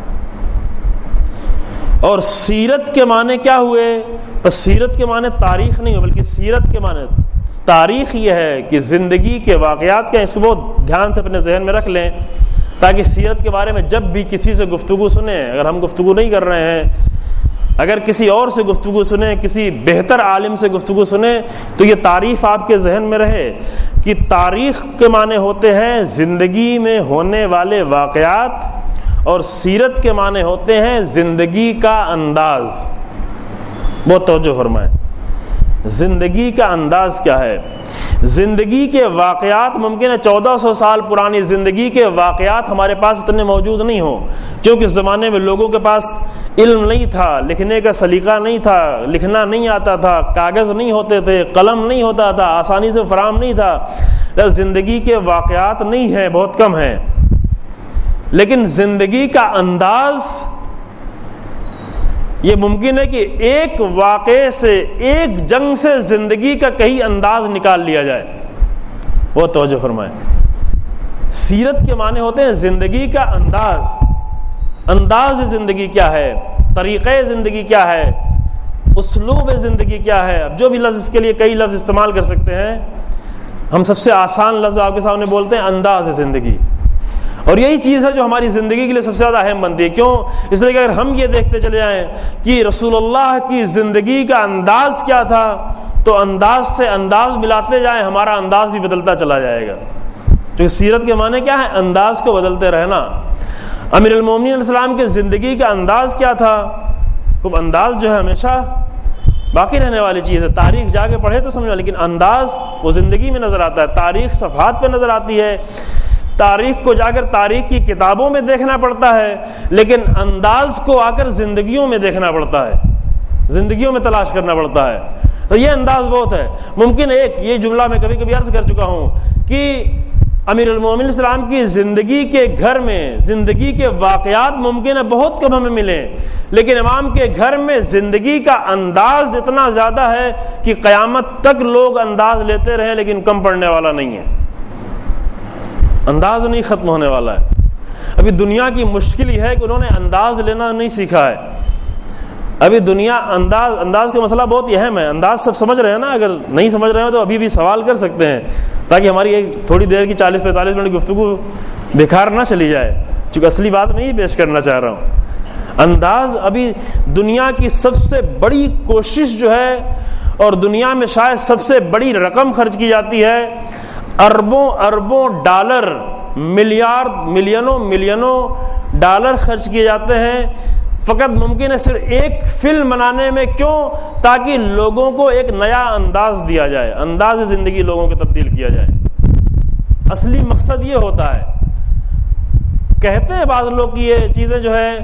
اور سیرت کے معنی کیا ہوئے؟ بس سیرت کے معنی تاریخ نہیں ہو، بلکہ سیرت کے معنی تاریخ یہ ہے کہ زندگی کے واقعات کیا، اس کو بہت دھیان سے اپنے ذہن میں رکھ لیں تاکہ سیرت کے بارے میں جب بھی کسی سے گفتگو سنیں، اگر ہم گفتگو نہیں کر رہے ہیں، اگر کسی اور سے گفتگو سنیں، کسی بہتر عالم سے گفتگو سنیں، تو یہ تعریف آپ کے ذہن میں رہے کہ تاریخ کے معنی ہوتے ہیں زندگی میں ہونے والے واقعات، اور سیرت کے معنی ہوتے ہیں زندگی کا انداز۔ بہت توجہ فرمائیں، زندگی کا انداز کیا ہے؟ زندگی کے واقعات ممکن ہے 1400 سال پرانی زندگی کے واقعات ہمارے پاس اتنے موجود نہیں ہوں، کیونکہ اس زمانے میں لوگوں کے پاس علم نہیں تھا، لکھنے کا سلیقہ نہیں تھا، لکھنا نہیں آتا تھا، کاغذ نہیں ہوتے تھے، قلم نہیں ہوتا تھا، آسانی سے فراہم نہیں تھا، زندگی کے واقعات نہیں ہیں، بہت کم ہیں، لیکن زندگی کا انداز یہ ممکن ہے کہ ایک واقعے سے، ایک جنگ سے زندگی کا کئی انداز نکال لیا جائے۔ وہ توجہ فرمائیں، سیرت کے معنی ہوتے ہیں زندگی کا انداز۔ انداز زندگی کیا ہے، طریقہ زندگی کیا ہے، اسلوب زندگی کیا ہے۔ اب جو بھی لفظ، اس کے لیے کئی لفظ استعمال کر سکتے ہیں، ہم سب سے آسان لفظ آپ کے سامنے بولتے ہیں انداز زندگی، اور یہی چیز ہے جو ہماری زندگی کے لیے سب سے زیادہ اہم بنتی ہے۔ کیوں؟ اس لیے کہ اگر ہم یہ دیکھتے چلے جائیں کہ رسول اللہ کی زندگی کا انداز کیا تھا تو انداز سے انداز ملاتے جائیں، ہمارا انداز بھی بدلتا چلا جائے گا، کیونکہ سیرت کے معنی کیا ہے؟ انداز کو بدلتے رہنا۔ امیر المومنین علیہ السلام کی زندگی کا انداز کیا تھا؟ خوب انداز جو ہے ہمیشہ باقی رہنے والی چیز ہے، تاریخ جا کے پڑھے تو سمجھو، لیکن انداز وہ زندگی میں نظر آتا ہے، تاریخ صفحات پہ نظر آتی ہے، تاریخ کو جا کر تاریخ کی کتابوں میں دیکھنا پڑتا ہے، لیکن انداز کو آ کر زندگیوں میں دیکھنا پڑتا ہے، زندگیوں میں تلاش کرنا پڑتا ہے۔ تو یہ انداز بہت ہے۔ ممکن ایک یہ جملہ میں کبھی کبھی عرض کر چکا ہوں کہ امیر المومنین السلام کی زندگی کے گھر میں زندگی کے واقعات ممکن ہے بہت کم ہمیں ملیں، لیکن امام کے گھر میں زندگی کا انداز اتنا زیادہ ہے کہ قیامت تک لوگ انداز لیتے رہیں لیکن کم پڑنے والا نہیں ہے، انداز نہیں ختم ہونے والا ہے۔ ابھی دنیا کی مشکل یہ ہے کہ انہوں نے انداز لینا نہیں سیکھا ہے۔ ابھی دنیا انداز کا مسئلہ بہت اہم ہے۔ انداز سب سمجھ رہے ہیں نا؟ اگر نہیں سمجھ رہے ہیں تو ابھی بھی سوال کر سکتے ہیں تاکہ ہماری ایک تھوڑی دیر کی 40-45 منٹ گفتگو بیکار نہ چلی جائے، چونکہ اصلی بات میں یہ پیش کرنا چاہ رہا ہوں۔ انداز ابھی دنیا کی سب سے بڑی کوشش جو ہے، اور دنیا میں شاید سب سے بڑی رقم خرچ کی جاتی ہے، اربوں اربوں ڈالر، ملینوں ڈالر خرچ کیے جاتے ہیں فقط ممکن ہے صرف ایک فلم بنانے میں۔ کیوں؟ تاکہ لوگوں کو ایک نیا انداز دیا جائے، انداز زندگی لوگوں کو تبدیل کیا جائے۔ اصلی مقصد یہ ہوتا ہے۔ کہتے ہیں بعض لوگ کہ یہ چیزیں جو ہے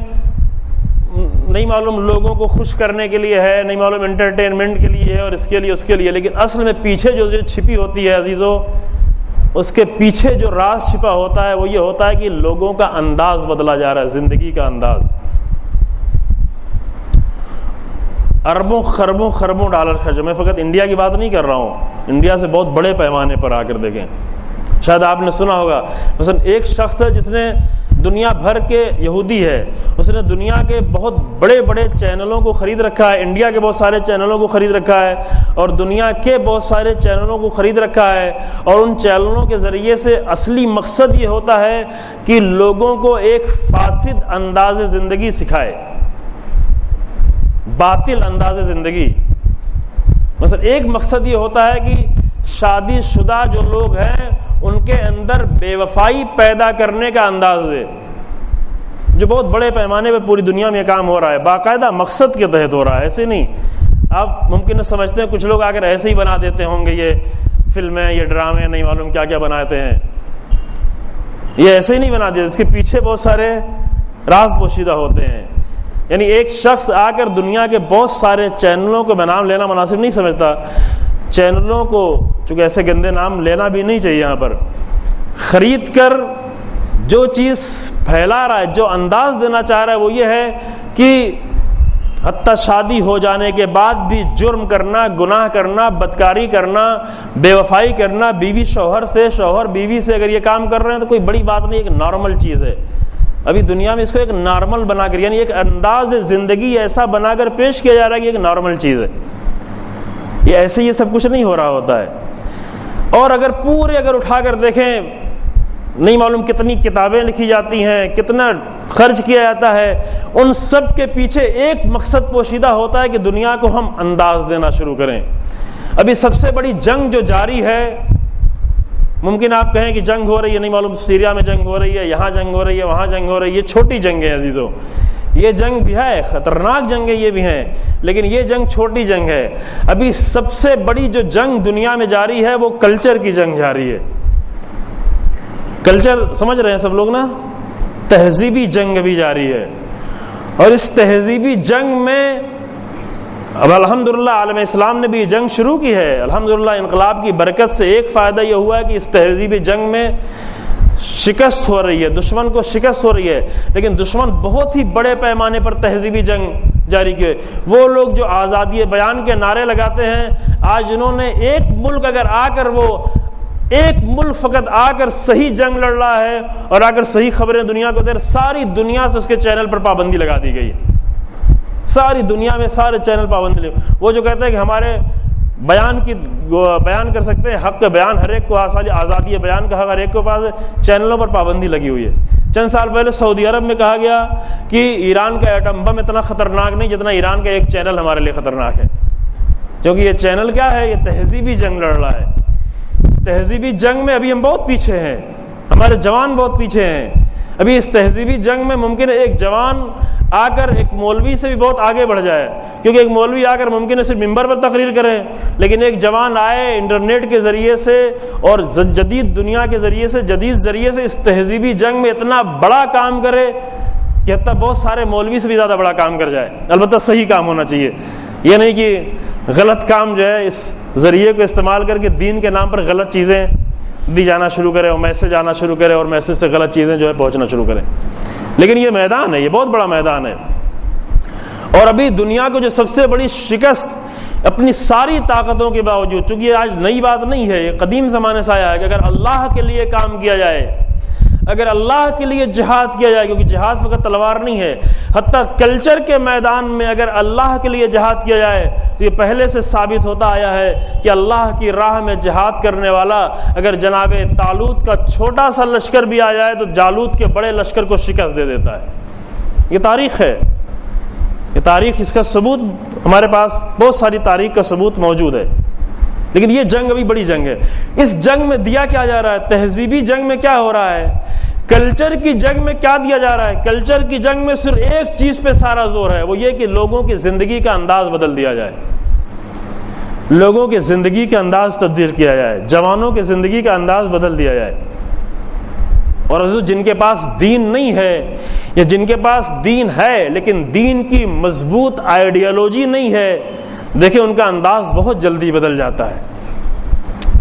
نہیں معلوم لوگوں کو خوش کرنے کے لیے ہے، نہیں معلوم انٹرٹینمنٹ کے لیے ہے اور اس کے لیے اس کے لیے، لیکن اصل میں پیچھے جو چھپی ہوتی ہے عزیزو، اس کے پیچھے جو راز چھپا ہوتا ہے وہ یہ ہوتا ہے کہ لوگوں کا انداز بدلا جا رہا ہے، زندگی کا انداز۔ اربوں خربوں ڈالر خرچ، میں فقط انڈیا کی بات نہیں کر رہا ہوں، انڈیا سے بہت بڑے پیمانے پر آ کر دیکھیں۔ شاید آپ نے سنا ہوگا مثلا ایک شخص ہے جس نے دنیا بھر کے، یہودی ہے، اس نے دنیا کے بہت بڑے بڑے چینلوں کو خرید رکھا ہے، انڈیا کے بہت سارے چینلوں کو خرید رکھا ہے اور دنیا کے بہت سارے چینلوں کو خرید رکھا ہے، اور ان چینلوں کے ذریعے سے اصلی مقصد یہ ہوتا ہے کہ لوگوں کو ایک فاسد انداز زندگی سکھائے۔ باطل انداز زندگی. مثلا ایک مقصد یہ ہوتا ہے کہ شادی شدہ جو لوگ ہیں ان کے اندر بے وفائی پیدا کرنے کا انداز ہے، جو بہت بڑے پیمانے پہ پوری دنیا میں یہ کام ہو رہا ہے، باقاعدہ مقصد کے تحت ہو رہا ہے. ایسے نہیں آپ ممکن سمجھتے ہیں کچھ لوگ آ کر ایسے ہی بنا دیتے ہوں گے، یہ فلمیں، یہ ڈرامے، نہیں معلوم کیا کیا بناتے ہیں. یہ ایسے ہی نہیں بنا دیتے، اس کے پیچھے بہت سارے راز پوشیدہ ہوتے ہیں. یعنی ایک شخص آ کر دنیا کے بہت سارے چینلوں کو میں نام لینا مناسب نہیں سمجھتا، چینلوں کو چونکہ ایسے گندے نام لینا بھی نہیں چاہیے، یہاں پر خرید کر جو چیز پھیلا رہا ہے، جو انداز دینا چاہ رہا ہے وہ یہ ہے کہ حتیٰ شادی ہو جانے کے بعد بھی جرم کرنا، گناہ کرنا، بدکاری کرنا، بے وفائی کرنا، بیوی شوہر سے، شوہر بیوی سے اگر یہ کام کر رہے ہیں تو کوئی بڑی بات نہیں، ایک نارمل چیز ہے. ابھی دنیا میں اس کو ایک نارمل بنا کر، یعنی ایک انداز زندگی ایسا بنا کر پیش کیا جا رہا ہے کہ ایک نارمل چیز ہے. یہ ایسے یہ سب کچھ نہیں ہو رہا ہوتا ہے. اور اگر اٹھا کر دیکھیں، نہیں معلوم کتنی کتابیں لکھی جاتی ہیں، کتنا خرچ کیا جاتا ہے، ان سب کے پیچھے ایک مقصد پوشیدہ ہوتا ہے کہ دنیا کو ہم انداز دینا شروع کریں. ابھی سب سے بڑی جنگ جو جاری ہے، ممکن آپ کہیں کہ جنگ ہو رہی ہے، نہیں معلوم سیریا میں جنگ ہو رہی ہے، یہاں جنگ ہو رہی ہے، وہاں جنگ ہو رہی ہے. یہ چھوٹی جنگ ہے عزیزو، یہ جنگ بھی ہے، خطرناک جنگیں یہ بھی ہیں، لیکن یہ جنگ چھوٹی جنگ ہے. ابھی سب سے بڑی جو جنگ دنیا میں جاری ہے وہ کلچر کی جنگ جاری ہے. کلچر سمجھ رہے ہیں سب لوگ نا، تہذیبی جنگ ابھی جاری ہے. اور اس تہذیبی جنگ میں اب الحمدللہ عالم اسلام نے بھی جنگ شروع کی ہے. الحمدللہ انقلاب کی برکت سے ایک فائدہ یہ ہوا ہے کہ اس تہذیبی جنگ میں شکست ہو رہی ہے، دشمن کو شکست ہو رہی ہے. لیکن دشمن بہت ہی بڑے پیمانے پر تہذیبی جنگ جاری کیے. وہ لوگ جو آزادی بیان کے نعرے لگاتے ہیں، آج انہوں نے ایک ملک اگر آ کر، وہ ایک ملک فقط آ کر صحیح جنگ لڑ رہا ہے اور آ کر صحیح خبریں دنیا کو دے رہا، ساری دنیا سے اس کے چینل پر پابندی لگا دی گئی. ساری دنیا میں سارے چینل پابندی لگی. وہ جو کہتے ہیں کہ ہمارے بیان کر سکتے ہیں، حق بیان ہر ایک کو حاصل، آزادی بیان کا حق ہر ایک کے پاس ہے، چینلوں پر پابندی لگی ہوئی ہے. چند سال پہلے سعودی عرب میں کہا گیا کہ ایران کا ایٹم بم اتنا خطرناک نہیں جتنا ایران کا ایک چینل ہمارے لیے خطرناک ہے. کیونکہ یہ چینل کیا ہے؟ یہ تہذیبی جنگ لڑ رہا ہے. تہذیبی جنگ میں ابھی ہم بہت پیچھے ہیں، ہمارے جوان بہت پیچھے ہیں. ابھی اس تہذیبی جنگ میں ممکن ہے ایک جوان آ کر ایک مولوی سے بھی بہت آگے بڑھ جائے، کیونکہ ایک مولوی آ کر ممکن ہے صرف ممبر پر تقریر کرے، لیکن ایک جوان آئے انٹرنیٹ کے ذریعے سے اور جدید دنیا کے ذریعے سے، جدید ذریعے سے اس تہذیبی جنگ میں اتنا بڑا کام کرے کہ حتیٰ بہت سارے مولوی سے بھی زیادہ بڑا کام کر جائے. البتہ صحیح کام ہونا چاہیے، یہ نہیں کہ غلط کام جو ہے اس ذریعے کو استعمال کر کے دین کے نام پر غلط چیزیں دی جانا شروع کرے اور میسج آنا شروع کرے اور میسج سے غلط چیزیں جو ہے پہنچنا شروع کریں. لیکن یہ میدان ہے، یہ بہت بڑا میدان ہے. اور ابھی دنیا کو جو سب سے بڑی شکست اپنی ساری طاقتوں کے باوجود، چونکہ یہ آج نئی بات نہیں ہے، یہ قدیم زمانے سے آیا ہے کہ اگر اللہ کے لیے کام کیا جائے، اگر اللہ کے لیے جہاد کیا جائے، کیونکہ جہاد فقط تلوار نہیں ہے، حتیٰ کلچر کے میدان میں اگر اللہ کے لیے جہاد کیا جائے تو یہ پہلے سے ثابت ہوتا آیا ہے کہ اللہ کی راہ میں جہاد کرنے والا اگر جناب طالوت کا چھوٹا سا لشکر بھی آ جائے تو جالوت کے بڑے لشکر کو شکست دے دیتا ہے. یہ تاریخ ہے، یہ تاریخ، اس کا ثبوت ہمارے پاس بہت ساری تاریخ کا ثبوت موجود ہے. لیکن یہ جنگ ابھی بڑی جنگ ہے. اس جنگ میں دیا کیا جا رہا ہے؟ تہذیبی جنگ میں کیا ہو رہا ہے؟ کلچر کی جنگ میں کیا دیا جا رہا ہے؟ کلچر کی جنگ میں صرف ایک چیز پہ سارا زور ہے، وہ یہ کہ لوگوں کی زندگی کا انداز بدل دیا جائے، لوگوں کی زندگی کا انداز تبدیل کیا جائے، جوانوں کی زندگی کا انداز بدل دیا جائے. اور جن کے پاس دین نہیں ہے یا جن کے پاس دین ہے لیکن دین کی مضبوط آئیڈیالوجی نہیں ہے، دیکھیں ان کا انداز بہت جلدی بدل جاتا ہے.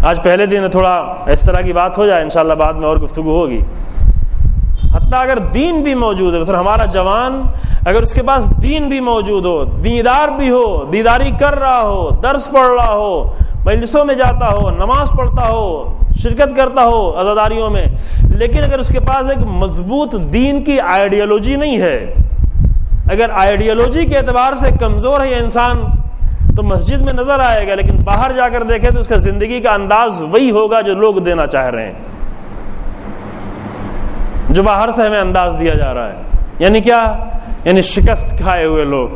آج پہلے دن تھوڑا اس طرح کی بات ہو جائے، انشاءاللہ بعد میں اور گفتگو ہوگی. حتیٰ اگر دین بھی موجود ہے، مثلا ہمارا جوان اگر اس کے پاس دین بھی موجود ہو، دیندار بھی ہو، دینداری کر رہا ہو، درس پڑھ رہا ہو، مجلسوں میں جاتا ہو، نماز پڑھتا ہو، شرکت کرتا ہو عزاداریوں میں، لیکن اگر اس کے پاس ایک مضبوط دین کی آئیڈیالوجی نہیں ہے، اگر آئیڈیالوجی کے اعتبار سے کمزور ہے یہ انسان، تو مسجد میں نظر آئے گا لیکن باہر جا کر دیکھے تو اس کا زندگی کا انداز وہی ہوگا جو لوگ دینا چاہ رہے ہیں، جو باہر سے ہمیں انداز دیا جا رہا ہے. یعنی کیا؟ یعنی شکست کھائے ہوئے لوگ.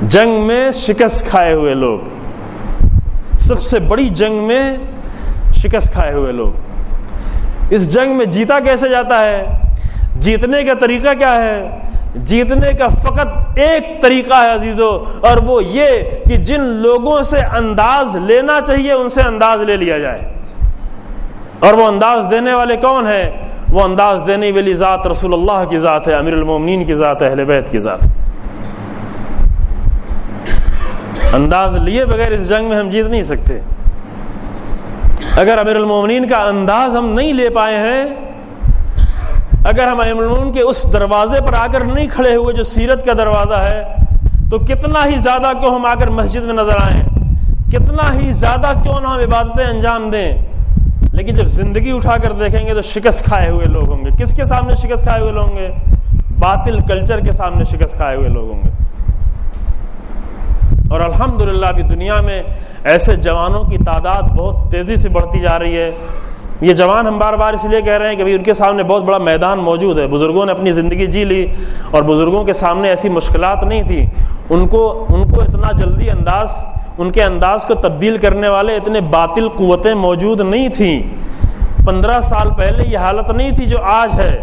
جنگ میں شکست کھائے ہوئے لوگ، سب سے بڑی جنگ میں شکست کھائے ہوئے لوگ۔ اس جنگ میں جیتا کیسے جاتا ہے؟ جیتنے کا طریقہ کیا ہے؟ جیتنے کا فقط ایک طریقہ ہے عزیزو، اور وہ یہ کہ جن لوگوں سے انداز لینا چاہیے ان سے انداز لے لیا جائے۔ اور وہ انداز دینے والے کون ہیں؟ وہ انداز دینے والی ذات رسول اللہ کی ذات ہے، امیر المومنین کی ذات ہے، اہل بیت کی ذات ہے۔ انداز لیے بغیر اس جنگ میں ہم جیت نہیں سکتے۔ اگر امیر المومنین کا انداز ہم نہیں لے پائے ہیں، اگر ہم امیر المومنین کے اس دروازے پر آ کر نہیں کھڑے ہوئے جو سیرت کا دروازہ ہے، تو کتنا ہی زیادہ کیوں ہم آ کر مسجد میں نظر آئیں، کتنا ہی زیادہ کیوں نہ ہم عبادتیں انجام دیں، لیکن جب زندگی اٹھا کر دیکھیں گے تو شکست کھائے ہوئے لوگ ہوں گے۔ کس کے سامنے شکست کھائے ہوئے لوگ ہوں گے؟ باطل کلچر کے سامنے شکست کھائے ہوئے لوگ ہوں گے۔ اور الحمدللہ ابھی دنیا میں ایسے جوانوں کی تعداد بہت تیزی سے بڑھتی جا رہی ہے۔ یہ جوان ہم بار بار اس لیے کہہ رہے ہیں کہ ان کے سامنے بہت بڑا میدان موجود ہے۔ بزرگوں نے اپنی زندگی جی لی اور بزرگوں کے سامنے ایسی مشکلات نہیں تھی، ان کو اتنا جلدی ان کے انداز کو تبدیل کرنے والے اتنے باطل قوتیں موجود نہیں تھیں۔ 15 سال پہلے یہ حالت نہیں تھی جو آج ہے۔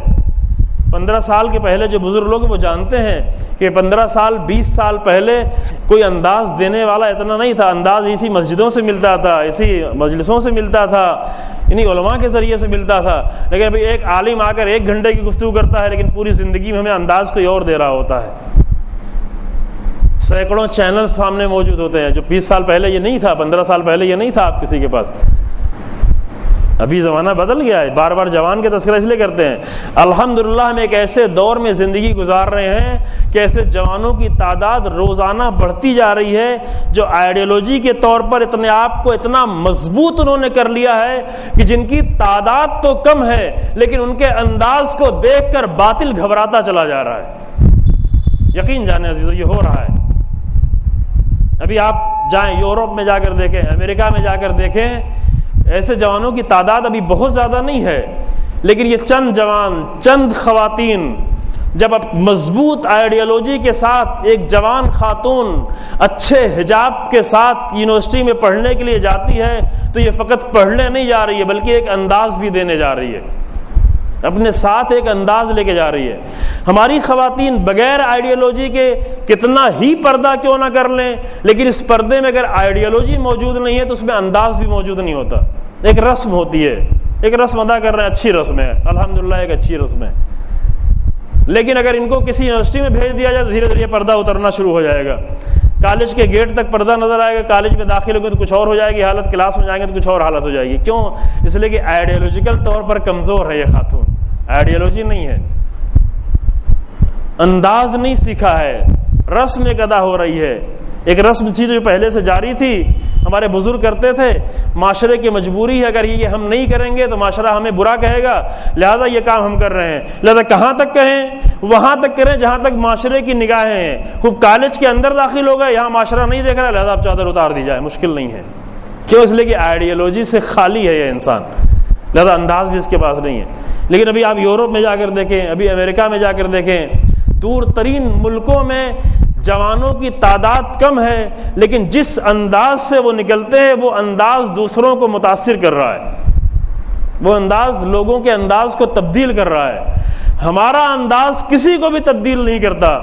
15 سال کے پہلے جو بزرگ لوگ وہ جانتے ہیں کہ 15 سال 20 سال پہلے کوئی انداز دینے والا اتنا نہیں تھا۔ انداز اسی مسجدوں سے ملتا تھا، اسی مجلسوں سے ملتا تھا، انہی علماء کے ذریعے سے ملتا تھا۔ لیکن ابھی ایک عالم آ کر 1 گھنٹے کی گفتگو کرتا ہے، لیکن پوری زندگی میں ہمیں انداز کوئی اور دے رہا ہوتا ہے۔ سینکڑوں چینل سامنے موجود ہوتے ہیں، جو 20 سال پہلے یہ نہیں تھا، 15 سال پہلے یہ نہیں تھا آپ کسی کے پاس۔ ابھی زمانہ بدل گیا ہے، بار بار جوان کے تذکرہ اس لیے کرتے ہیں۔ الحمدللہ ہم ایک ایسے دور میں زندگی گزار رہے ہیں کہ ایسے جوانوں کی تعداد روزانہ بڑھتی جا رہی ہے جو آئیڈیالوجی کے طور پر اپنے آپ کو اتنا مضبوط انہوں نے کر لیا ہے کہ جن کی تعداد تو کم ہے لیکن ان کے انداز کو دیکھ کر باطل گھبراتا چلا جا رہا ہے۔ یقین جانیں عزیزو، یہ ہو رہا ہے۔ ابھی آپ جائیں یورپ میں جا کر دیکھیں، امریکہ میں جا کر دیکھیں، ایسے جوانوں کی تعداد ابھی بہت زیادہ نہیں ہے، لیکن یہ چند جوان، چند خواتین جب اب مضبوط آئیڈیالوجی کے ساتھ ایک جوان خاتون اچھے حجاب کے ساتھ یونیورسٹی میں پڑھنے کے لیے جاتی ہے تو یہ فقط پڑھنے نہیں جا رہی ہے بلکہ ایک انداز بھی دینے جا رہی ہے، اپنے ساتھ ایک انداز لے کے جا رہی ہے۔ ہماری خواتین بغیر آئیڈیالوجی کے کتنا ہی پردہ کیوں نہ کر لیں، لیکن اس پردے میں اگر آئیڈیالوجی موجود نہیں ہے تو اس میں انداز بھی موجود نہیں ہوتا۔ ایک رسم ہوتی ہے، ایک رسم ادا کر رہے ہیں، اچھی رسم ہے، الحمدللہ ایک اچھی رسم ہے، لیکن اگر ان کو کسی یونیورسٹی میں بھیج دیا جائے تو دھیرے دھیرے پردہ اترنا شروع ہو جائے گا۔ کالج کے گیٹ تک پردہ نظر آئے گا، کالج میں داخل ہو گے تو کچھ اور ہو جائے گی حالت، کلاس میں جائیں گے تو کچھ اور حالت ہو جائے گی۔ کیوں؟ اس لیے کہ آئیڈیالوجیکل طور پر کمزور ہے یہ خاتون، آئیڈیالوجی نہیں ہے، انداز نہیں سیکھا ہے، رسم ایک ادا ہو رہی ہے۔ ایک رسم تھی جو پہلے سے جاری تھی، ہمارے بزرگ کرتے تھے، معاشرے کی مجبوری ہے، اگر یہ ہم نہیں کریں گے تو معاشرہ ہمیں برا کہے گا، لہذا یہ کام ہم کر رہے ہیں۔ لہذا کہاں تک کہیں؟ وہاں تک کریں جہاں تک معاشرے کی نگاہیں ہیں۔ خوب کالج کے اندر داخل ہو گئے، یہاں معاشرہ نہیں دیکھ رہا، لہذا اب چادر اتار دی جائے، مشکل نہیں ہے۔ کیوں؟ اس لیے کہ آئیڈیالوجی سے خالی ہے یہ انسان، لہذا انداز بھی اس کے پاس نہیں ہے۔ لیکن ابھی آپ یورپ میں جا کر دیکھیں، ابھی امریکہ میں جا کر دیکھیں، دور ترین ملکوں میں جوانوں کی تعداد کم ہے لیکن جس انداز سے وہ نکلتے ہیں وہ انداز دوسروں کو متاثر کر رہا ہے، وہ انداز لوگوں کے انداز کو تبدیل کر رہا ہے۔ ہمارا انداز کسی کو بھی تبدیل نہیں کرتا،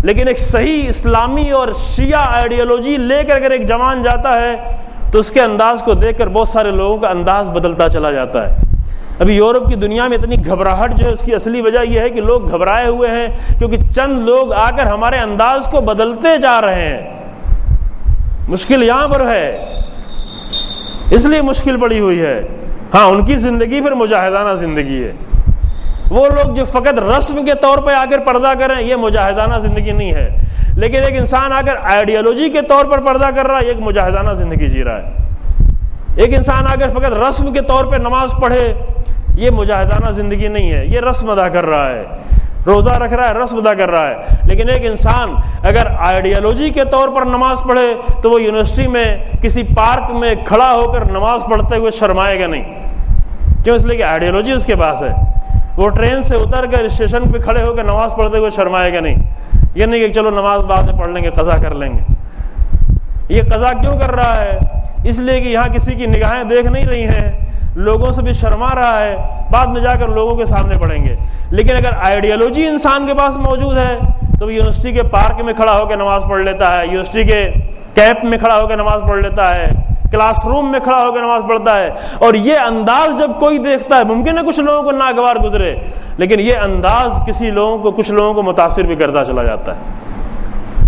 لیکن ایک صحیح اسلامی اور شیعہ آئیڈیالوجی لے کر اگر ایک جوان جاتا ہے تو اس کے انداز کو دیکھ کر بہت سارے لوگوں کا انداز بدلتا چلا جاتا ہے۔ ابھی یورپ کی دنیا میں اتنی گھبراہٹ جو ہے اس کی اصلی وجہ یہ ہے کہ لوگ گھبرائے ہوئے ہیں کیونکہ چند لوگ آ کر ہمارے انداز کو بدلتے جا رہے ہیں۔ مشکل یہاں پر ہے، اس لیے مشکل پڑی ہوئی ہے۔ ہاں، ان کی زندگی پھر مجاہدانہ زندگی ہے۔ وہ لوگ جو فقط رسم کے طور پہ آ کر پردہ کریں یہ مجاہدانہ زندگی نہیں ہے، لیکن ایک انسان آ کر آئیڈیالوجی کے طور پر پردہ کر رہا ہے، ایک مجاہدانہ زندگی جی رہا ہے۔ ایک انسان اگر فقط رسم کے طور پہ نماز پڑھے یہ مجاہدانہ زندگی نہیں ہے، یہ رسم ادا کر رہا ہے، روزہ رکھ رہا ہے، رسم ادا کر رہا ہے۔ لیکن ایک انسان اگر آئیڈیالوجی کے طور پر نماز پڑھے تو وہ یونیورسٹی میں کسی پارک میں کھڑا ہو کر نماز پڑھتے ہوئے شرمائے گا نہیں۔ کیوں؟ اس لیے کہ آئیڈیالوجی اس کے پاس ہے۔ وہ ٹرین سے اتر کر اسٹیشن پہ کھڑے ہو کر نماز پڑھتے ہوئے شرمائے گا نہیں، یہ نہیں کہ چلو نماز بعد میں پڑھ لیں گے، قضا کر لیں گے۔ یہ قضا کیوں کر رہا ہے؟ اس لیے کہ یہاں کسی کی نگاہیں دیکھ نہیں رہی ہیں، لوگوں سے بھی شرما رہا ہے، بعد میں جا کر لوگوں کے سامنے پڑھیں گے۔ لیکن اگر آئیڈیالوجی انسان کے پاس موجود ہے تو وہ یونیورسٹی کے پارک میں کھڑا ہو کے نماز پڑھ لیتا ہے، یونیورسٹی کے کیمپ میں کھڑا ہو کے نماز پڑھ لیتا ہے، کلاس روم میں کھڑا ہو کے نماز پڑھتا ہے۔ اور یہ انداز جب کوئی دیکھتا ہے، ممکن ہے کچھ لوگوں کو ناگوار گزرے، لیکن یہ انداز کچھ لوگوں کو متاثر بھی کرتا چلا جاتا ہے۔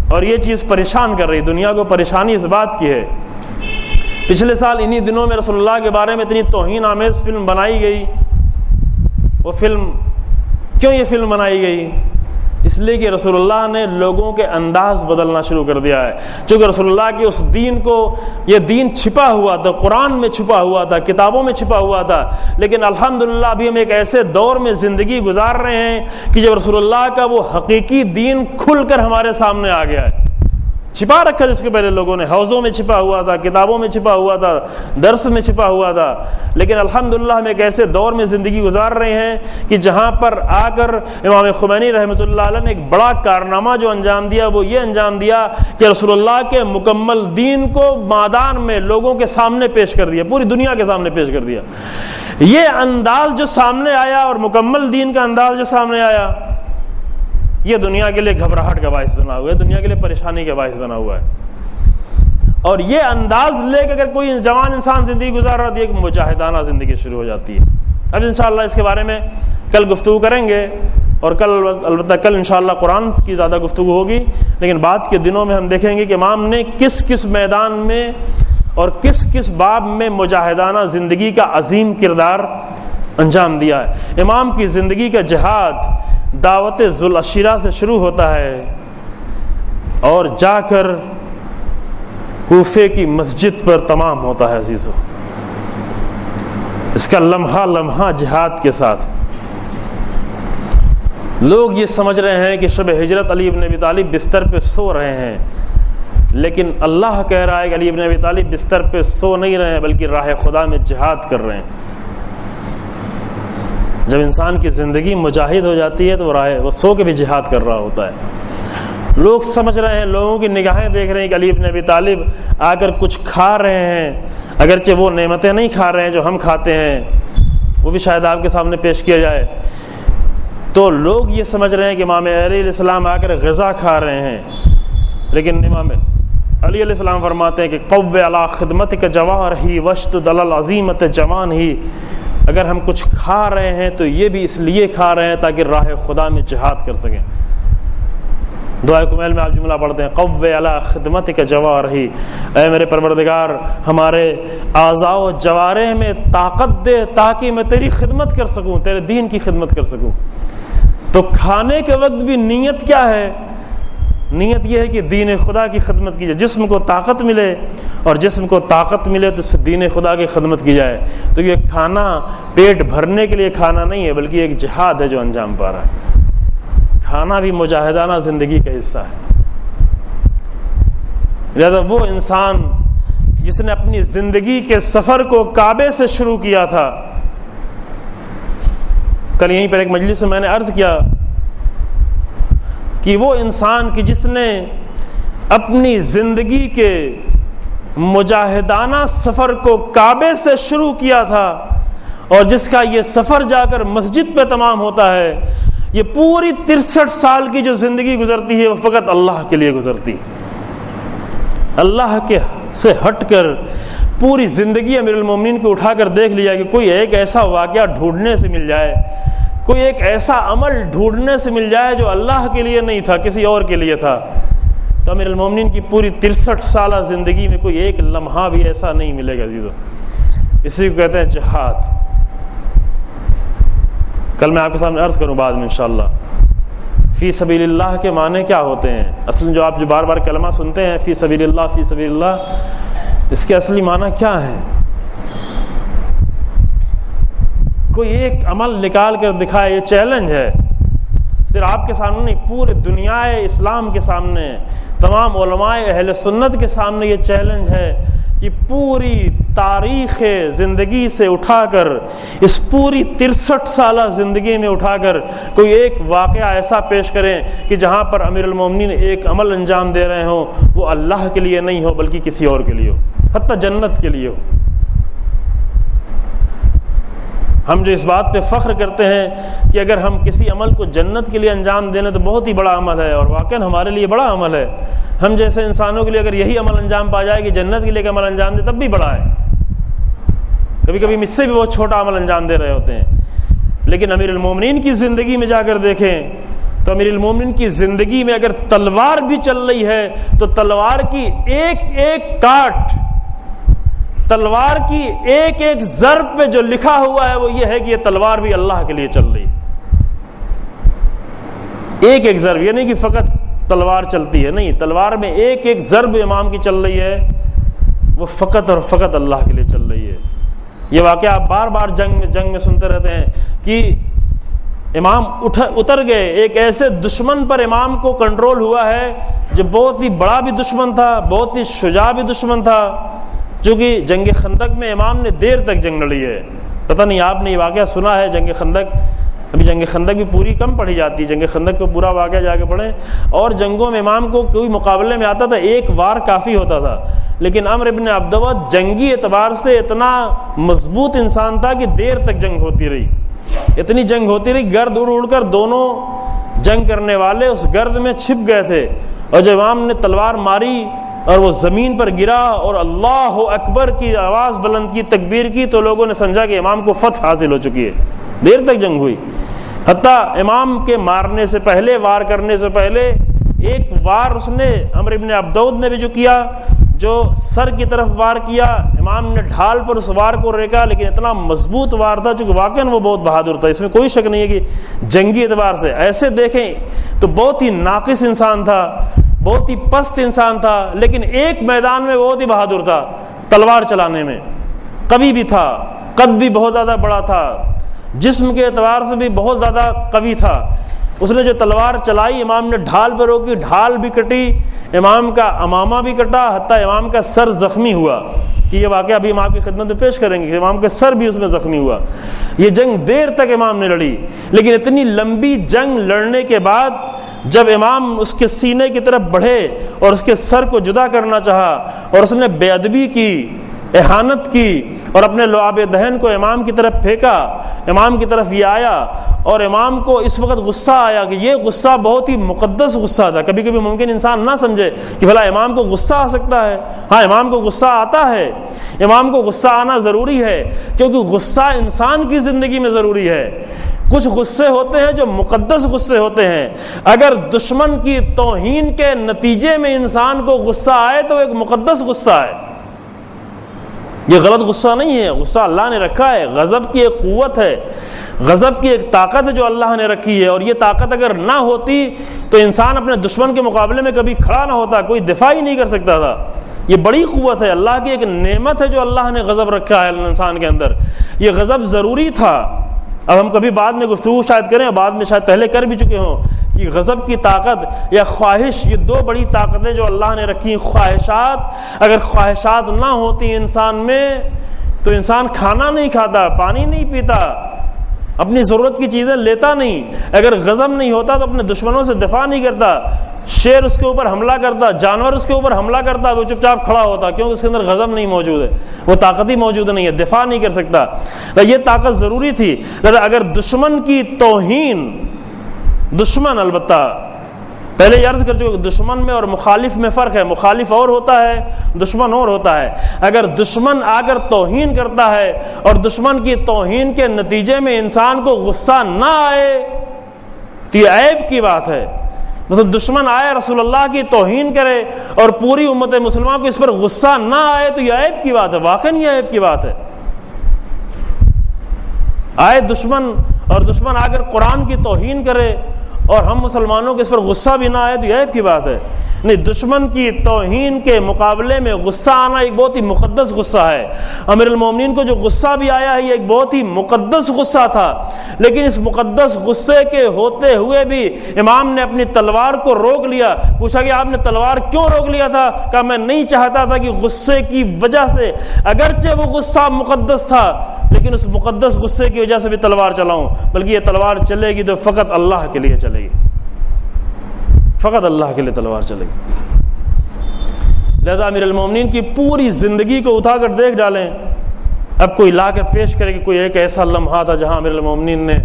اور یہ چیز پریشان کر رہی دنیا کو۔ پریشانی اس بات کی ہے، پچھلے سال انہی دنوں میں رسول اللہ کے بارے میں اتنی توہین آمیز فلم بنائی گئی۔ وہ فلم کیوں یہ فلم بنائی گئی؟ اس لیے کہ رسول اللہ نے لوگوں کے انداز بدلنا شروع کر دیا ہے۔ چونکہ رسول اللہ کے اس دین کو، یہ دین چھپا ہوا تھا، قرآن میں چھپا ہوا تھا، کتابوں میں چھپا ہوا تھا، لیکن الحمدللہ ابھی ہم ایک ایسے دور میں زندگی گزار رہے ہیں کہ جب رسول اللہ کا وہ حقیقی دین کھل کر ہمارے سامنے آ گیا ہے۔ چھپا رکھا جس کے پہلے لوگوں نے، حوضوں میں چھپا ہوا تھا، کتابوں میں چھپا ہوا تھا، درس میں چھپا ہوا تھا، لیکن الحمدللہ ہم ایک ایسے دور میں زندگی گزار رہے ہیں کہ جہاں پر آ کر امام خمینی رحمۃ اللہ علیہ نے ایک بڑا کارنامہ جو انجام دیا وہ یہ انجام دیا کہ رسول اللہ کے مکمل دین کو میدان میں لوگوں کے سامنے پیش کر دیا، پوری دنیا کے سامنے پیش کر دیا۔ یہ انداز جو سامنے آیا اور مکمل دین کا انداز جو سامنے آیا، یہ دنیا کے لیے گھبراہٹ کا باعث بنا ہوا ہے، دنیا کے لیے پریشانی کا باعث بنا ہوا ہے۔ اور یہ انداز لے کے اگر کوئی جوان انسان زندگی گزار رہا ہے تو ایک مجاہدانہ زندگی شروع ہو جاتی ہے۔ اب انشاءاللہ اس کے بارے میں کل گفتگو کریں گے، اور البتہ کل انشاءاللہ قرآن کی زیادہ گفتگو ہوگی، لیکن بعد کے دنوں میں ہم دیکھیں گے کہ امام نے کس کس میدان میں اور کس کس باب میں مجاہدانہ زندگی کا عظیم کردار انجام دیا ہے۔ امام کی زندگی کا جہاد دعوت ذوالعشیرہ سے شروع ہوتا ہے اور جا کر کوفے کی مسجد پر تمام ہوتا ہے عزیزو۔ اس کا لمحہ لمحہ جہاد کے ساتھ لوگ یہ سمجھ رہے ہیں کہ شب ہجرت علی ابن ابی طالب بستر پہ سو رہے ہیں، لیکن اللہ کہہ رہا ہے کہ علی ابن ابی طالب بستر پہ سو نہیں رہے ہیں بلکہ راہ خدا میں جہاد کر رہے ہیں۔ جب انسان کی زندگی مجاہد ہو جاتی ہے تو وہ سو کے بھی جہاد کر رہا ہوتا ہے۔ لوگ سمجھ رہے ہیں، لوگوں کی نگاہیں دیکھ رہے ہیں کہ علی ابن ابی طالب آ کر کچھ کھا رہے ہیں، اگرچہ وہ نعمتیں نہیں کھا رہے ہیں جو ہم کھاتے ہیں، وہ بھی شاید آپ کے سامنے پیش کیا جائے، تو لوگ یہ سمجھ رہے ہیں کہ امام علیہ السلام آ کر غذا کھا رہے ہیں، لیکن امام علی علیہ السلام فرماتے ہیں کہ قو علی خدمتک جوارحی واشدد علی العزیمۃ جوانحی، اگر ہم کچھ کھا رہے ہیں تو یہ بھی اس لیے کھا رہے ہیں تاکہ راہ خدا میں جہاد کر سکیں۔ دعائے کمیل میں آپ جملہ پڑھتے ہیں، قو علی خدمتک جوارحی، اے میرے پروردگار ہمارے اعضاء و جوارح میں طاقت دے تاکہ میں تیری خدمت کر سکوں، تیرے دین کی خدمت کر سکوں۔ تو کھانے کے وقت بھی نیت کیا ہے؟ نیت یہ ہے کہ دین خدا کی خدمت کی جائے، جسم کو طاقت ملے، اور جسم کو طاقت ملے تو اس سے دین خدا کی خدمت کی جائے۔ تو یہ کھانا پیٹ بھرنے کے لیے کھانا نہیں ہے بلکہ ایک جہاد ہے جو انجام پا رہا ہے۔ کھانا بھی مجاہدانہ زندگی کا حصہ ہے۔ لہذا وہ انسان جس نے اپنی زندگی کے سفر کو کعبے سے شروع کیا تھا، کل یہیں پر ایک مجلس میں نے عرض کیا کہ وہ انسان کہ جس نے اپنی زندگی کے مجاہدانہ سفر کو کعبے سے شروع کیا تھا اور جس کا یہ سفر جا کر مسجد پہ تمام ہوتا ہے، یہ پوری 63 سال کی جو زندگی گزرتی ہے وہ فقط اللہ کے لیے گزرتی ہے۔ اللہ کے سے ہٹ کر پوری زندگی امیر المومنین کو اٹھا کر دیکھ لیا کہ کوئی ایک ایسا واقعہ ڈھونڈنے سے مل جائے، کوئی ایک ایسا عمل ڈھونڈنے سے مل جائے جو اللہ کے لیے نہیں تھا، کسی اور کے لیے تھا، تو امیر المومنین کی پوری 63 سالہ زندگی میں کوئی ایک لمحہ بھی ایسا نہیں ملے گا عزیزو۔ اسی کو کہتے ہیں جہاد۔ کل میں آپ کے سامنے عرض کروں بعد میں انشاءاللہ فی سبیل اللہ کے معنی کیا ہوتے ہیں۔ اصل جو آپ جو بار بار کلمہ سنتے ہیں فی سبیل اللہ فی سبیل اللہ، اس کے اصلی معنی کیا ہے؟ کوئی ایک عمل نکال کر دکھائے، یہ چیلنج ہے، صرف آپ کے سامنے نہیں، پورے دنیا اسلام کے سامنے، تمام علماء اہل سنت کے سامنے یہ چیلنج ہے کہ کہ پوری تاریخ زندگی سے اٹھا کر، اس پوری 63 سالہ زندگی میں اٹھا کر کوئی ایک واقعہ ایسا پیش کریں کہ جہاں پر امیر المومنین ایک عمل انجام دے رہے ہوں، وہ اللہ کے لیے نہیں ہو بلکہ کسی اور کے لیے ہو، حتیٰ جنت کے لیے ہو۔ ہم جو اس بات پہ فخر کرتے ہیں کہ اگر ہم کسی عمل کو جنت کے لیے انجام دینے تو بہت ہی بڑا عمل ہے، اور واقعاً ہمارے لیے بڑا عمل ہے۔ ہم جیسے انسانوں کے لیے اگر یہی عمل انجام پا جائے کہ جنت کے لیے ایک عمل انجام دے تب بھی بڑا ہے، کبھی کبھی مجھ سے بھی بہت چھوٹا عمل انجام دے رہے ہوتے ہیں۔ لیکن امیر المومنین کی زندگی میں جا کر دیکھیں تو امیر المومنین کی زندگی میں اگر تلوار بھی چل رہی ہے تو تلوار کی ایک ایک کاٹ، تلوار کی ایک ایک ضرب پہ جو لکھا ہوا ہے وہ یہ ہے کہ یہ تلوار بھی اللہ کے لیے چل رہی ہے۔ ایک ایک ضرب، یہ نہیں کہ فقط تلوار چلتی ہے، نہیں، تلوار میں ایک ایک ضرب امام کی چل رہی ہے، وہ فقط اور فقط اللہ کے لیے چل رہی ہے۔ یہ واقعہ آپ بار بار جنگ میں سنتے رہتے ہیں کہ امام اتر گئے، ایک ایسے دشمن پر امام کو کنٹرول ہوا ہے جو بہت ہی بڑا بھی دشمن تھا، بہت ہی شجاع بھی دشمن تھا، چونکہ جنگ خندق میں امام نے دیر تک جنگ لڑی ہے۔ پتہ نہیں آپ نے یہ واقعہ سنا ہے جنگ خندق؟ ابھی جنگ خندق بھی پوری کم پڑھی جاتی ہے، جنگ خندق کا پورا واقعہ جا کے پڑھیں۔ اور جنگوں میں امام کو کوئی مقابلے میں آتا تھا ایک وار کافی ہوتا تھا، لیکن عمرو ابن عبدود جنگی اعتبار سے اتنا مضبوط انسان تھا کہ دیر تک جنگ ہوتی رہی، اتنی جنگ ہوتی رہی، گرد اڑ اڑ کر دونوں جنگ کرنے والے اس گرد میں چھپ گئے تھے، اور جب امام نے تلوار ماری اور وہ زمین پر گرا اور اللہ اکبر کی آواز بلند کی، تکبیر کی، تو لوگوں نے سمجھا کہ امام کو فتح حاصل ہو چکی ہے۔ دیر تک جنگ ہوئی، حتیٰ امام کے مارنے سے پہلے، وار کرنے سے پہلے ایک وار اس نے عمرو ابن عبدود نے بھی جو کیا، جو سر کی طرف وار کیا، امام نے ڈھال پر اس وار کو ریکا، لیکن اتنا مضبوط وار تھا چونکہ واقعاً وہ بہت بہادر تھا، اس میں کوئی شک نہیں ہے کہ جنگی اعتبار سے ایسے دیکھیں تو بہت ہی ناقص انسان تھا، بہت ہی پست انسان تھا، لیکن ایک میدان میں بہت ہی بہادر تھا، تلوار چلانے میں قوی بھی تھا، قد بھی بہت زیادہ بڑا تھا، جسم کے اعتبار سے بھی بہت زیادہ قوی تھا۔ اس نے جو تلوار چلائی، امام نے ڈھال پہ روکی، ڈھال بھی کٹی، امام کا امامہ بھی کٹا، حتیٰ امام کا سر زخمی ہوا، کہ یہ واقعہ ابھی ہم آپ کی خدمت میں پیش کریں گے کہ امام کا سر بھی اس میں زخمی ہوا۔ یہ جنگ دیر تک امام نے لڑی، لیکن اتنی لمبی جنگ لڑنے کے بعد جب امام اس کے سینے کی طرف بڑھے اور اس کے سر کو جدا کرنا چاہا اور اس نے بے ادبی کی، اہانت کی، اور اپنے لعاب دہن کو امام کی طرف پھینکا، امام کی طرف یہ آیا، اور امام کو اس وقت غصہ آیا کہ یہ غصہ بہت ہی مقدس غصہ تھا۔ کبھی کبھی ممکن انسان نہ سمجھے کہ بھلا امام کو غصہ آ سکتا ہے، ہاں امام کو غصہ آتا ہے، امام کو غصہ آنا ضروری ہے، کیونکہ غصہ انسان کی زندگی میں ضروری ہے۔ کچھ غصے ہوتے ہیں جو مقدس غصے ہوتے ہیں، اگر دشمن کی توہین کے نتیجے میں انسان کو غصہ آئے تو ایک مقدس غصہ ہے، یہ غلط غصہ نہیں ہے، غصہ اللہ نے رکھا ہے، غضب کی ایک قوت ہے، غضب کی ایک طاقت ہے جو اللہ نے رکھی ہے، اور یہ طاقت اگر نہ ہوتی تو انسان اپنے دشمن کے مقابلے میں کبھی کھڑا نہ ہوتا، کوئی دفاع ہی نہیں کر سکتا تھا۔ یہ بڑی قوت ہے، اللہ کی ایک نعمت ہے جو اللہ نے غضب رکھا ہے انسان کے اندر، یہ غضب ضروری تھا۔ اب ہم کبھی بعد میں گفتگو شاید کریں، بعد میں شاید پہلے کر بھی چکے ہوں، کہ غضب کی طاقت یا خواہش، یہ دو بڑی طاقتیں جو اللہ نے رکھی۔ خواہشات، اگر خواہشات نہ ہوتی انسان میں تو انسان کھانا نہیں کھاتا، پانی نہیں پیتا، اپنی ضرورت کی چیزیں لیتا نہیں۔ اگر غضب نہیں ہوتا تو اپنے دشمنوں سے دفاع نہیں کرتا، شیر اس کے اوپر حملہ کرتا، جانور اس کے اوپر حملہ کرتا، وہ چپ چاپ کھڑا ہوتا، کیونکہ اس کے اندر غضب نہیں موجود ہے، وہ طاقت ہی موجود نہیں ہے، دفاع نہیں کر سکتا۔ یہ طاقت ضروری تھی۔ لہذا اگر دشمن کی توہین، دشمن، البتہ پہلے یہ عرض کر چکے دشمن میں اور مخالف میں فرق ہے، مخالف اور ہوتا ہے، دشمن اور ہوتا ہے۔ اگر دشمن آ کر توہین کرتا ہے اور دشمن کی توہین کے نتیجے میں انسان کو غصہ نہ آئے تو یہ عیب کی بات ہے۔ مثلا دشمن آئے رسول اللہ کی توہین کرے اور پوری امت مسلمہ کو اس پر غصہ نہ آئے تو یہ عیب کی بات ہے، واقعی یہ عیب کی بات ہے۔ آئے دشمن اور دشمن آ کر قرآن کی توہین کرے اور ہم مسلمانوں کو اس پر غصہ بھی نہ آئے تو یہ عیب کی بات ہے۔ نہیں، دشمن کی توہین کے مقابلے میں غصہ آنا ایک بہت ہی مقدس غصہ ہے۔ امیر المومنین کو جو غصہ بھی آیا ہے یہ ایک بہت ہی مقدس غصہ تھا، لیکن اس مقدس غصے کے ہوتے ہوئے بھی امام نے اپنی تلوار کو روک لیا۔ پوچھا کہ آپ نے تلوار کیوں روک لیا تھا؟ کہا میں نہیں چاہتا تھا کہ غصے کی وجہ سے، اگرچہ وہ غصہ مقدس تھا لیکن اس مقدس غصے کی وجہ سے بھی تلوار چلاؤں، بلکہ یہ تلوار چلے گی تو فقط اللہ کے لیے چلے گی، فقط اللہ کے لیے تلوار چلے گی۔ لہذا امیر المومنین کی پوری زندگی کو اٹھا کر دیکھ ڈالیں، اب کوئی لا کر پیش کرے کہ کوئی ایک ایسا لمحہ تھا جہاں امیر المومنین نے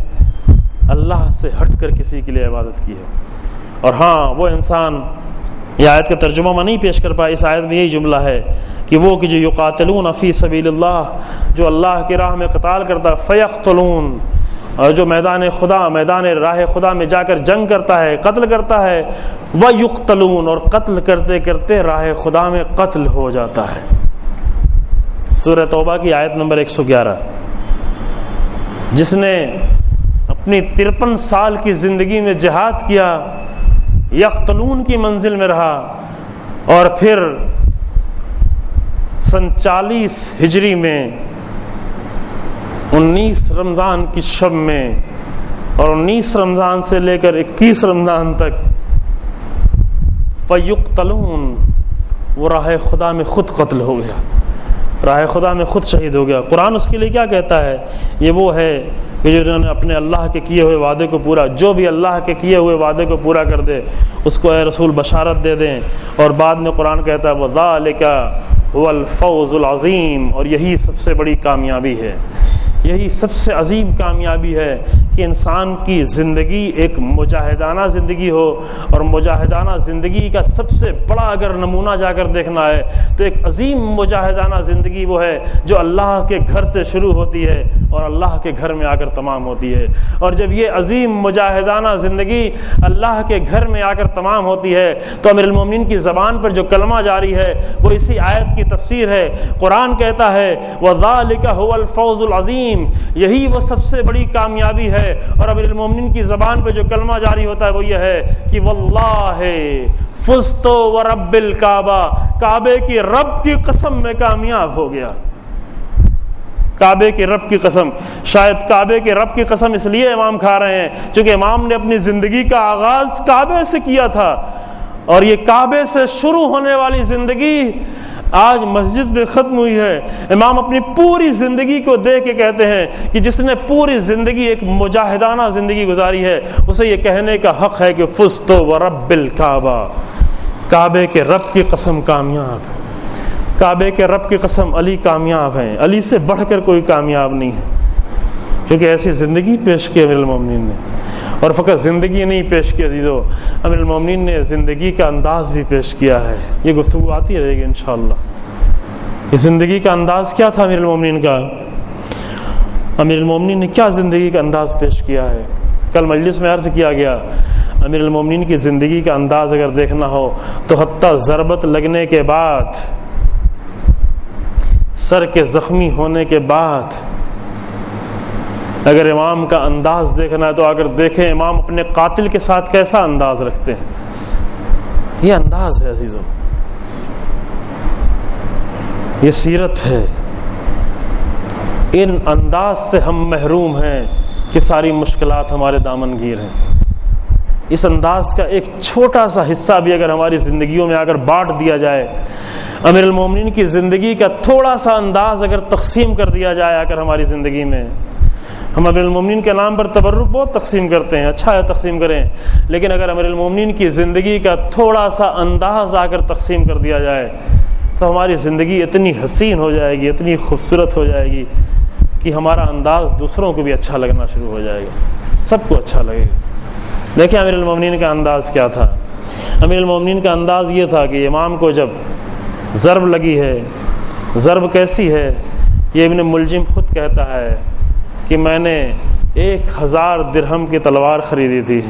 اللہ سے ہٹ کر کسی کے لیے عبادت کی ہے۔ اور ہاں وہ انسان، یہ آیت کا ترجمہ میں نہیں پیش کر پایا، اس آیت میں یہی جملہ ہے کہ وہ کہ جو یقاتلون فی سبیل اللہ، جو اللہ کی راہ میں قتال کرتا، فیقتلون، اور جو میدان خدا، میدان راہ خدا میں جا کر جنگ کرتا ہے، قتل کرتا ہے، ویقتلون، اور قتل کرتے کرتے راہ خدا میں قتل ہو جاتا ہے۔ سورہ توبہ کی آیت نمبر 111، جس نے اپنی 53 سال کی زندگی میں جہاد کیا، یقتلون کی منزل میں رہا، اور پھر سن 40 ہجری میں 19 رمضان کی شب میں، اور 19 رمضان سے لے کر 21 رمضان تک فیقتلون، وہ راہ خدا میں خود قتل ہو گیا، راہ خدا میں خود شہید ہو گیا۔ قرآن اس کے لیے کیا کہتا ہے؟ یہ وہ ہے کہ جنہوں نے اپنے اللہ کے کیے ہوئے وعدے کو پورا، جو بھی اللہ کے کیے ہوئے وعدے کو پورا کر دے اس کو اے رسول بشارت دے دیں۔ اور بعد میں قرآن کہتا ہے وَذَلِكَ هُوَ الْفَوْزُ الْعَظِيمُ، اور یہی سب سے بڑی کامیابی ہے، یہی سب سے عظیم کامیابی ہے کہ انسان کی زندگی ایک مجاہدانہ زندگی ہو، اور مجاہدانہ زندگی کا سب سے بڑا اگر نمونہ جا کر دیکھنا ہے تو ایک عظیم مجاہدانہ زندگی وہ ہے جو اللہ کے گھر سے شروع ہوتی ہے اور اللہ کے گھر میں آ کر تمام ہوتی ہے۔ اور جب یہ عظیم مجاہدانہ زندگی اللہ کے گھر میں آ کر تمام ہوتی ہے تو امیر المومنین کی زبان پر جو کلمہ جاری ہے وہ اسی آیت کی تفسیر ہے۔ قرآن کہتا ہے وَذَلِكَ هُوَ الْفَوْزُ الْعَظِيمُ، یہی وہ سب سے بڑی کامیابی ہے۔ اور امیر المومنین کی زبان پہ جو کلمہ جاری ہوتا ہے وہ یہ ہے کہ واللہ فزت ورب الکعبہ، کعبے کی رب کی قسم میں کامیاب ہو گیا۔ کعبے کے رب کی قسم، شاید کعبے کے رب کی قسم اس لیے امام کھا رہے ہیں چونکہ امام نے اپنی زندگی کا آغاز کعبے سے کیا تھا، اور یہ کعبے سے شروع ہونے والی زندگی آج مسجد میں ختم ہوئی ہے۔ امام اپنی پوری زندگی کو دیکھ کے کہتے ہیں کہ جس نے پوری زندگی ایک مجاہدانہ زندگی گزاری ہے اسے یہ کہنے کا حق ہے کہ فزت ورب الکعبہ، کعبے کے رب کی قسم کامیاب، کعبے کے رب کی قسم علی کامیاب ہیں، علی سے بڑھ کر کوئی کامیاب نہیں ہے، کیونکہ ایسی زندگی پیش کی امیر المومنین نے۔ اور فقط زندگی نہیں پیش کی عزیزو، امیر المومنین نے زندگی کا انداز بھی پیش کیا ہے۔ یہ گفتگو آتی رہے گی انشاءاللہ۔ یہ زندگی کا انداز کیا تھا امیر المومنین کا؟ امیر المومنین نے کیا زندگی کا انداز پیش کیا ہے؟ کل مجلس میں عرض کیا گیا امیر المومنین کی زندگی کا انداز اگر دیکھنا ہو تو حتیٰ ضربت لگنے کے بعد، سر کے زخمی ہونے کے بعد اگر امام کا انداز دیکھنا ہے تو اگر دیکھیں امام اپنے قاتل کے ساتھ کیسا انداز رکھتے ہیں۔ یہ انداز ہے عزیزو، یہ سیرت ہے۔ ان انداز سے ہم محروم ہیں کہ ساری مشکلات ہمارے دامن گیر ہیں۔ اس انداز کا ایک چھوٹا سا حصہ بھی اگر ہماری زندگیوں میں اگر بانٹ دیا جائے، امیر المومنین کی زندگی کا تھوڑا سا انداز اگر تقسیم کر دیا جائے اگر ہماری زندگی میں، ہم امیر المومنین کے نام پر تبرک بہت تقسیم کرتے ہیں، اچھا ہے تقسیم کریں، لیکن اگر امیر المومنین کی زندگی کا تھوڑا سا انداز آ کر تقسیم کر دیا جائے تو ہماری زندگی اتنی حسین ہو جائے گی، اتنی خوبصورت ہو جائے گی کہ ہمارا انداز دوسروں کو بھی اچھا لگنا شروع ہو جائے گا، سب کو اچھا لگے گا۔ دیکھیں امیر المومنین کا انداز کیا تھا۔ امیر المومنین کا انداز یہ تھا کہ امام کو جب ضرب لگی ہے، ضرب کیسی ہے یہ ابن ملجم خود کہتا ہے کہ میں نے 1000 درہم کی تلوار خریدی تھی،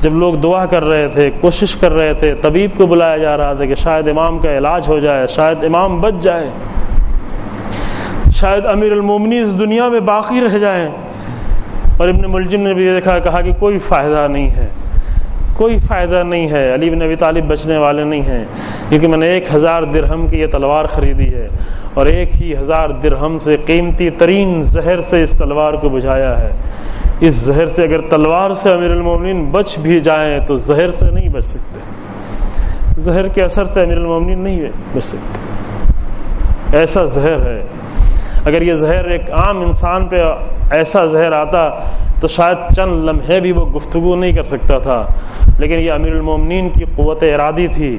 جب لوگ دعا کر رہے تھے، کوشش کر رہے تھے، طبیب کو بلایا جا رہا تھا کہ شاید امام کا علاج ہو جائے، شاید امام بچ جائے، شاید امیر المومنین اس دنیا میں باقی رہ جائیں، اور ابن ملجم نے بھی دیکھا، کہا کہ کوئی فائدہ نہیں ہے، کوئی فائدہ نہیں ہے، علی بن ابی طالب بچنے والے نہیں ہیں، کیونکہ میں نے 1000 درہم کی یہ تلوار خریدی ہے اور 1000 درہم سے قیمتی ترین زہر سے اس تلوار کو بجھایا ہے۔ اس زہر سے اگر تلوار سے امیر المومنین بچ بھی جائیں تو زہر سے نہیں بچ سکتے، زہر کے اثر سے امیر المومنین نہیں بچ سکتے، ایسا زہر ہے۔ اگر یہ زہر ایک عام انسان پہ ایسا زہر آتا تو شاید چند لمحے بھی وہ گفتگو نہیں کر سکتا تھا، لیکن یہ امیر المومنین کی قوت ارادی تھی،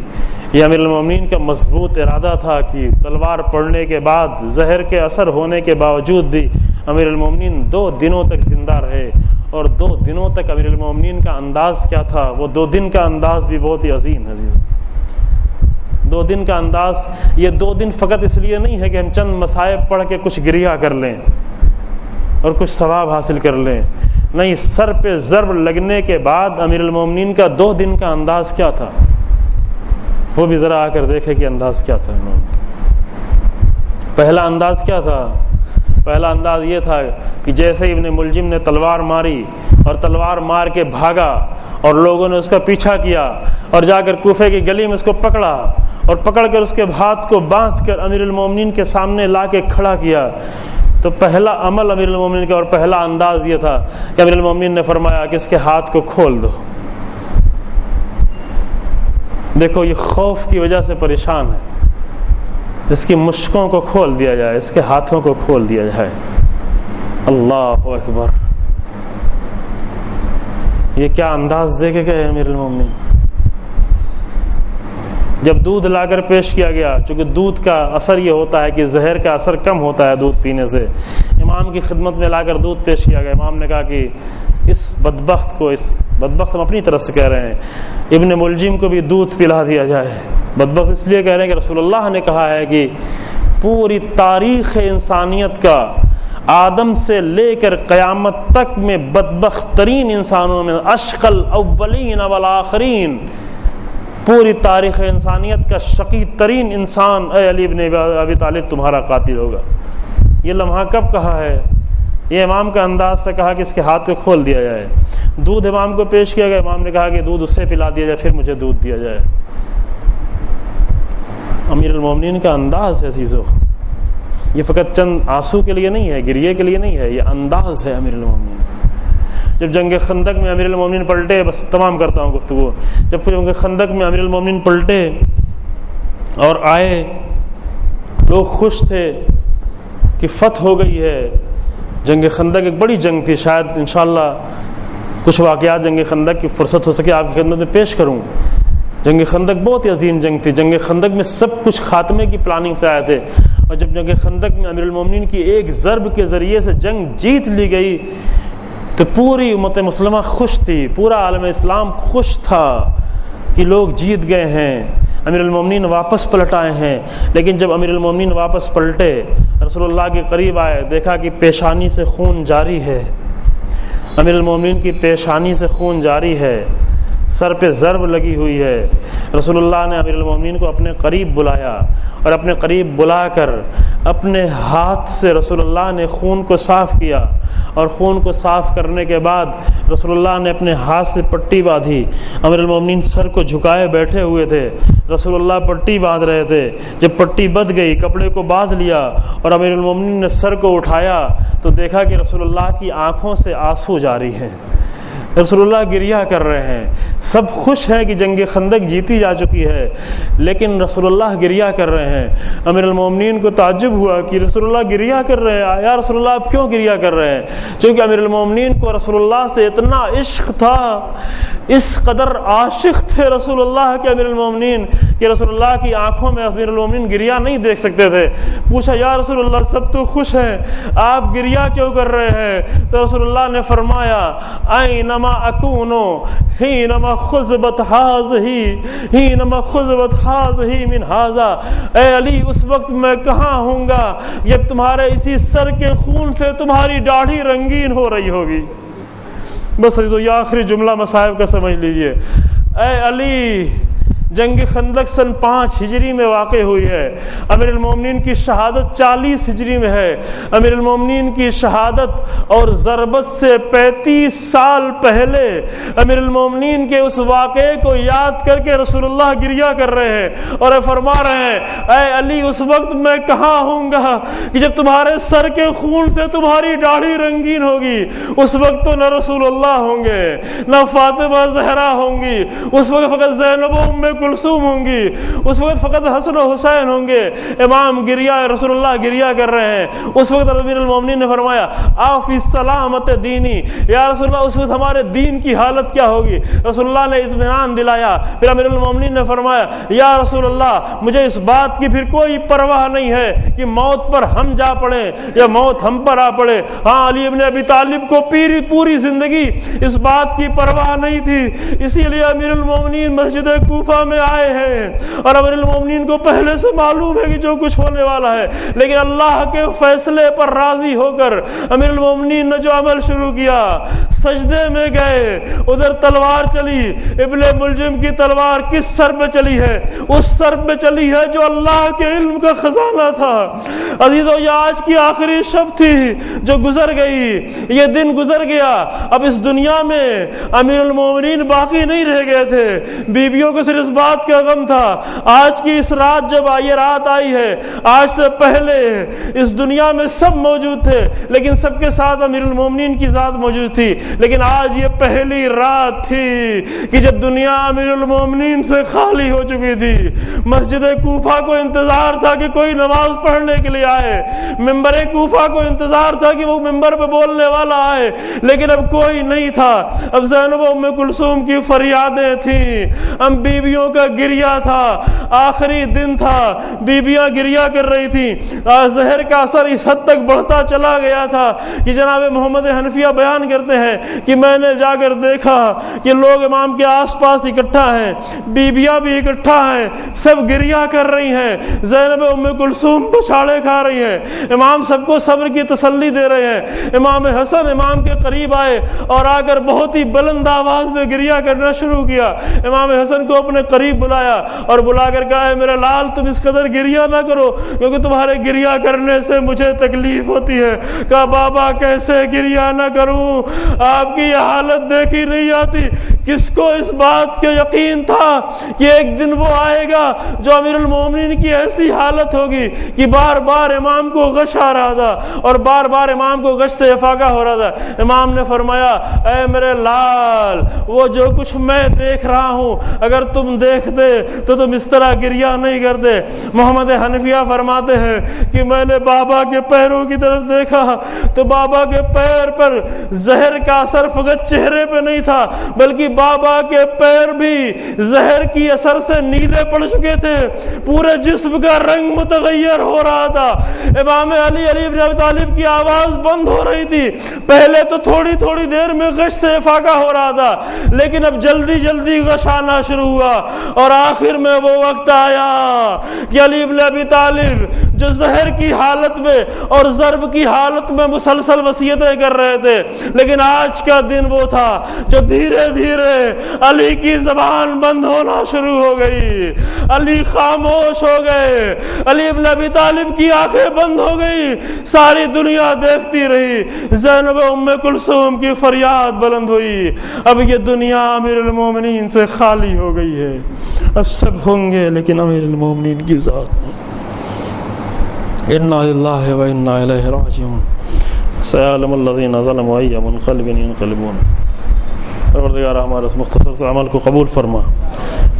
یہ امیر المومنین کا مضبوط ارادہ تھا کہ تلوار پڑنے کے بعد زہر کے اثر ہونے کے باوجود بھی امیر المومنین 2 دنوں تک زندہ رہے۔ اور 2 دنوں تک امیر المومنین کا انداز کیا تھا؟ وہ 2 دن کا انداز بھی بہت ہی عظیم ہے۔ 2 دن کا انداز، یہ 2 دن فقط اس لیے نہیں ہے کہ ہم چند مصائب پڑھ کے کچھ گریہ کر لیں اور کچھ ثواب حاصل کر لیں، نہیں، سر پہ ضرب لگنے کے بعد امیر المومنین کا 2 دن کا انداز کیا تھا، وہ بھی ذرا آ کر دیکھے کہ انداز کیا تھا۔ پہلا انداز کیا تھا؟ پہلا انداز یہ تھا کہ جیسے ابن ملجم نے تلوار ماری اور تلوار مار کے بھاگا اور لوگوں نے اس کا پیچھا کیا اور جا کر کوفے کی گلی میں اس کو پکڑا اور پکڑ کر اس کے ہاتھ کو باندھ کر امیر المومنین کے سامنے لا کے کھڑا کیا، تو پہلا عمل امیر المومنین کا اور پہلا انداز یہ تھا کہ امیر المومنین نے فرمایا کہ اس کے ہاتھ کو کھول دو۔ دیکھو یہ خوف کی وجہ سے پریشان ہے، اس کی مشکوں کو کھول دیا جائے، اس کے ہاتھوں کو کھول دیا جائے۔ اللہ اکبر، یہ کیا انداز دے کے گئے امیر المومنین۔ جب دودھ لا کر پیش کیا گیا، چونکہ دودھ کا اثر یہ ہوتا ہے کہ زہر کا اثر کم ہوتا ہے دودھ پینے سے، امام کی خدمت میں لا کر دودھ پیش کیا گیا، امام نے کہا کہ اس بدبخت کو، اس بدبخت ہم اپنی طرف سے کہہ رہے ہیں، ابن ملجم کو بھی دودھ پلا دیا جائے۔ بدبخت اس لیے کہہ رہے ہیں کہ رسول اللہ نے کہا ہے کہ پوری تاریخ انسانیت کا آدم سے لے کر قیامت تک میں بدبخت ترین انسانوں میں اشقی الاولین والآخرین، پوری تاریخ انسانیت کا شقی ترین انسان اے علی بن ابی طالب تمہارا قاتل ہوگا۔ یہ لمحہ کب کہا ہے؟ یہ امام کا انداز سے کہا کہ اس کے ہاتھ کو کھول دیا جائے۔ دودھ امام کو پیش کیا گیا، امام نے کہا کہ دودھ اسے پلا دیا جائے، پھر مجھے دودھ دیا جائے۔ امیر المومنین کا انداز ہے عزیزو، یہ فقط چند آنسو کے لیے نہیں ہے، گریے کے لیے نہیں ہے، یہ انداز ہے امیر المومنین۔ جب جنگ خندق میں امیر المومنین پلٹے، بس تمام کرتا ہوں گفتگو، جب جنگ خندق میں امیر المومنین پلٹے اور آئے، لوگ خوش تھے کہ فتح ہو گئی ہے۔ جنگ خندق ایک بڑی جنگ تھی، شاید انشاءاللہ کچھ واقعات جنگ خندق کی فرصت ہو سکے آپ کی خدمت میں پیش کروں۔ جنگ خندق بہت ہی عظیم جنگ تھی، جنگ خندق میں سب کچھ خاتمے کی پلاننگ سے آئے تھے، اور جب جنگ خندق میں امیر المومنین کی ایک ضرب کے ذریعے سے جنگ جیت لی گئی تو پوری امت مسلمہ خوش تھی، پورا عالم اسلام خوش تھا کہ لوگ جیت گئے ہیں، امیر المومنین واپس پلٹ آئے ہیں۔ لیکن جب امیر المومنین واپس پلٹے، رسول اللہ کے قریب آئے، دیکھا کہ پیشانی سے خون جاری ہے، امیر المومنین کی پیشانی سے خون جاری ہے، سر پہ ضرب لگی ہوئی ہے۔ رسول اللہ نے امیر المومنین کو اپنے قریب بلایا اور اپنے قریب بلا کر اپنے ہاتھ سے رسول اللہ نے خون کو صاف کیا، اور خون کو صاف کرنے کے بعد رسول اللہ نے اپنے ہاتھ سے پٹی باندھی۔ امیر المومنین سر کو جھکائے بیٹھے ہوئے تھے، رسول اللہ پٹی باندھ رہے تھے۔ جب پٹی بندھ گئی، کپڑے کو باندھ لیا اور امیر المومنین نے سر کو اٹھایا تو دیکھا کہ رسول اللہ کی آنکھوں سے آنسو جاری ہیں، رسول اللہ گریہ کر رہے ہیں۔ سب خوش ہیں کہ جنگ خندق جیتی جا چکی ہے، لیکن رسول اللہ گریہ کر رہے ہیں۔ امیر المومنین کو تعجب ہوا کہ رسول اللہ گریہ کر رہے ہیں، یا رسول اللہ آپ کیوں گریہ کر رہے ہیں؟ چونکہ امیر المومنین کو رسول اللہ سے اتنا عشق تھا، اس قدر عاشق تھے رسول اللہ کے امیر المومنین کہ رسول اللہ کی آنکھوں میں امیر المومنین گریہ نہیں دیکھ سکتے تھے۔ پوچھا یا رسول اللہ سب تو خوش ہیں، آپ گریہ کیوں کر رہے ہیں؟ تو رسول اللہ نے فرمایا اینما اکونو حینما خضبت ہذہ من ھذا، اے علی اس وقت میں کہاں ہوں گا جب تمہارے اسی سر کے خون سے تمہاری داڑھی رنگین ہو رہی ہوگی۔ بس یہ آخری جملہ مصائب کا سمجھ لیجئے، اے علی جنگ خندق سن 5 ہجری میں واقع ہوئی ہے۔ امیر المومنین کی شہادت 40 ہجری میں ہے۔ امیر المومنین کی شہادت اور ضربت سے 35 سال پہلے امیر المومنین کے اس واقعے کو یاد کر کے رسول اللہ گریہ کر رہے ہیں اور فرما رہے ہیں اے علی اس وقت میں کہاں ہوں گا کہ جب تمہارے سر کے خون سے تمہاری داڑھی رنگین ہوگی، اس وقت تو نہ رسول اللہ ہوں گے نہ فاطمہ زہرا ہوں گی، اس وقت فقط زینب و ام کلثوم ہوں گی، اس وقت فقط حسن و حسین ہوں گے۔ امام گریہ رسول اللہ گریہ کر رہے ہیں۔ اس وقت امیر المومنین نے فرمایا آفی سلامت دینی، یا رسول اللہ اس وقت ہمارے دین کی حالت کیا ہوگی؟ رسول اللہ نے اطمینان دلایا۔ پھر امیر المومنین نے فرمایا یا رسول اللہ مجھے اس بات کی پھر کوئی پرواہ نہیں ہے کہ موت پر ہم جا پڑیں یا موت ہم پر آ پڑے۔ ہاں علی ابن ابی طالب کو پوری زندگی اس بات کی پرواہ نہیں تھی، اسی لیے امیر المومنین مسجد کوفہ میں آئے ہیں اور امیر المومنین کو پہلے سے معلوم ہے کہ جو کچھ ہونے والا ہے، لیکن اللہ کے فیصلے پر راضی ہو کر امیر المومنین نے جو عمل شروع کیا، سجدے میں گئے، ادھر تلوار چلی، ابن ملجم کی تلوار کس سر پہ چلی ہے؟ اس سر پہ چلی ہے جو اللہ کے علم کا خزانہ تھا۔ عزیزو یہ آج کی آخری شب تھی جو گزر گئی، یہ دن گزر گیا۔ اب اس دنیا میں امیر المومنین باقی نہیں رہ گئے تھے، بیویوں کو صرف اس بات کا غم تھا آج کی اس رات جب یہ رات آئی ہے، آج سے پہلے اس دنیا میں سب موجود تھے لیکن سب کے ساتھ امیر المومنین کی ذات موجود تھی، لیکن آج یہ پہلی رات تھی کہ جب دنیا امیر المومنین سے خالی ہو چکی تھی۔ مسجد کوفہ کو انتظار تھا کہ کوئی نماز پڑھنے کے لیے آئے، ممبر کوفہ کو انتظار تھا کہ وہ ممبر پہ بولنے والا آئے، لیکن اب کوئی نہیں تھا۔ اب زینب و ام کلثوم کی فریادیں تھیں، اب بیویوں کا گریہ تھا، آخری دن تھا، بیویاں گریہ کر رہی تھیں۔ زہر کا اثر اس حد تک بڑھتا چلا گیا تھا کہ جناب محمد حنفیہ بیان کرتے ہیں کہ میں نے جا کر دیکھا کہ لوگ امام کے آس پاس اکٹھا ہیں، بیویاں بھی اکٹھا ہیں، سب گریہ کر رہی ہیں، زینب ام کلثوم پچھاڑے کھا رہی ہیں، امام سب کو صبر کی تسلی دے رہے ہیں۔ امام حسن امام کے قریب آئے اور آ کر بہت ہی بلند آواز میں گریہ کرنا شروع کیا۔ امام حسن کو اپنے قریب بلایا اور بلا کر کہا اے میرے لال تم اس قدر گریہ نہ کرو کیونکہ تمہارے گریہ کرنے سے مجھے تکلیف ہوتی ہے۔ کہا بابا کیسے گریہ نہ کروں، آپ کی یہ حالت دیکھی نہیں آتی۔ کس کو اس بات کا یقین تھا کہ ایک دن وہ آئے گا جو امیر المومنین کی ایسی حالت ہوگی کہ بار بار امام کو غش آ رہا تھا اور بار بار امام کو غش سے افاقہ ہو رہا تھا۔ امام نے فرمایا اے میرے لال وہ جو کچھ میں دیکھ رہا ہوں اگر تم دیکھتے تو تم اس طرح گریہ نہیں کرتے۔ محمد حنفیہ فرماتے ہیں کہ میں نے بابا کے پیروں کی طرف دیکھا تو بابا کے پیر پر زہر کا اثر فقط چہرے پہ نہیں تھا بلکہ بابا کے پیر بھی زہر کی اثر سے نیلے پڑ چکے تھے، پورے جسم کا رنگ متغیر ہو رہا تھا۔ امام علی بن ابی طالب کی آواز بند ہو رہی تھی، پہلے تو تھوڑی دیر میں غش سے افاقہ ہو رہا تھا لیکن اب جلدی غش آنا شروع ہوا اور آخر میں وہ وقت آیا کہ علی بن ابی طالب جو زہر کی حالت میں اور ضرب کی حالت میں مسلسل وصیتیں کر رہے تھے، لیکن آج کا دن وہ تھا جو دھیرے دھیرے علی کی زبان بند ہونا شروع ہو گئی، علی خاموش ہو گئے، علی بن ابی طالب کی آنکھیں بند ہو گئی، ساری دنیا دیکھتی رہی، زینب ام کلثوم کی فریاد بلند ہوئی۔ اب یہ دنیا امیر المومنین سے خالی ہو گئی ہے، اب سب ہوں گے لیکن امیر المومنین کی ذات نہیں۔ انا للہ و انا الیہ راجعون سیعلم الذین ظلموا ای منقلب ینقلبون۔ پروردگار ہمارے اس مختصر سے عمل کو قبول فرما،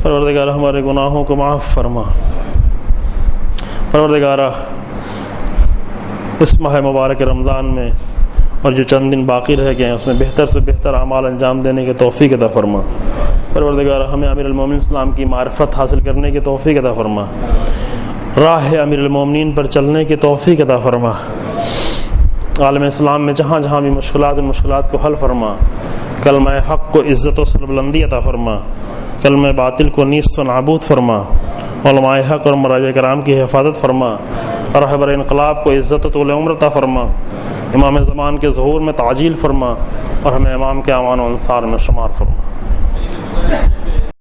پروردگار ہمارے گناہوں کو معاف فرما، پروردگار اس ماہ مبارک رمضان میں اور جو چند دن باقی رہ گئے ہیں اس میں بہتر سے بہتر اعمال انجام دینے کی توفیق عطا فرما۔ پروردگار ہمیں امیر المومنین اسلام کی معرفت حاصل کرنے کی توفیق عطا فرما، راہ امیر المومنین پر چلنے کی توفیق عطا فرما، عالم اسلام میں جہاں جہاں بھی مشکلات ان مشکلات کو حل فرما، کلمہ حق کو عزت و سربلندی عطا فرما، کلمہ باطل کو نیست و نابود فرما، علماء حق اور مراجع کرام کی حفاظت فرما، رہبر انقلاب کو عزت و طول عمر عطا فرما، امام زمان کے ظہور میں تعجیل فرما اور ہمیں امام کے اعوان و انصار میں شمار فرما۔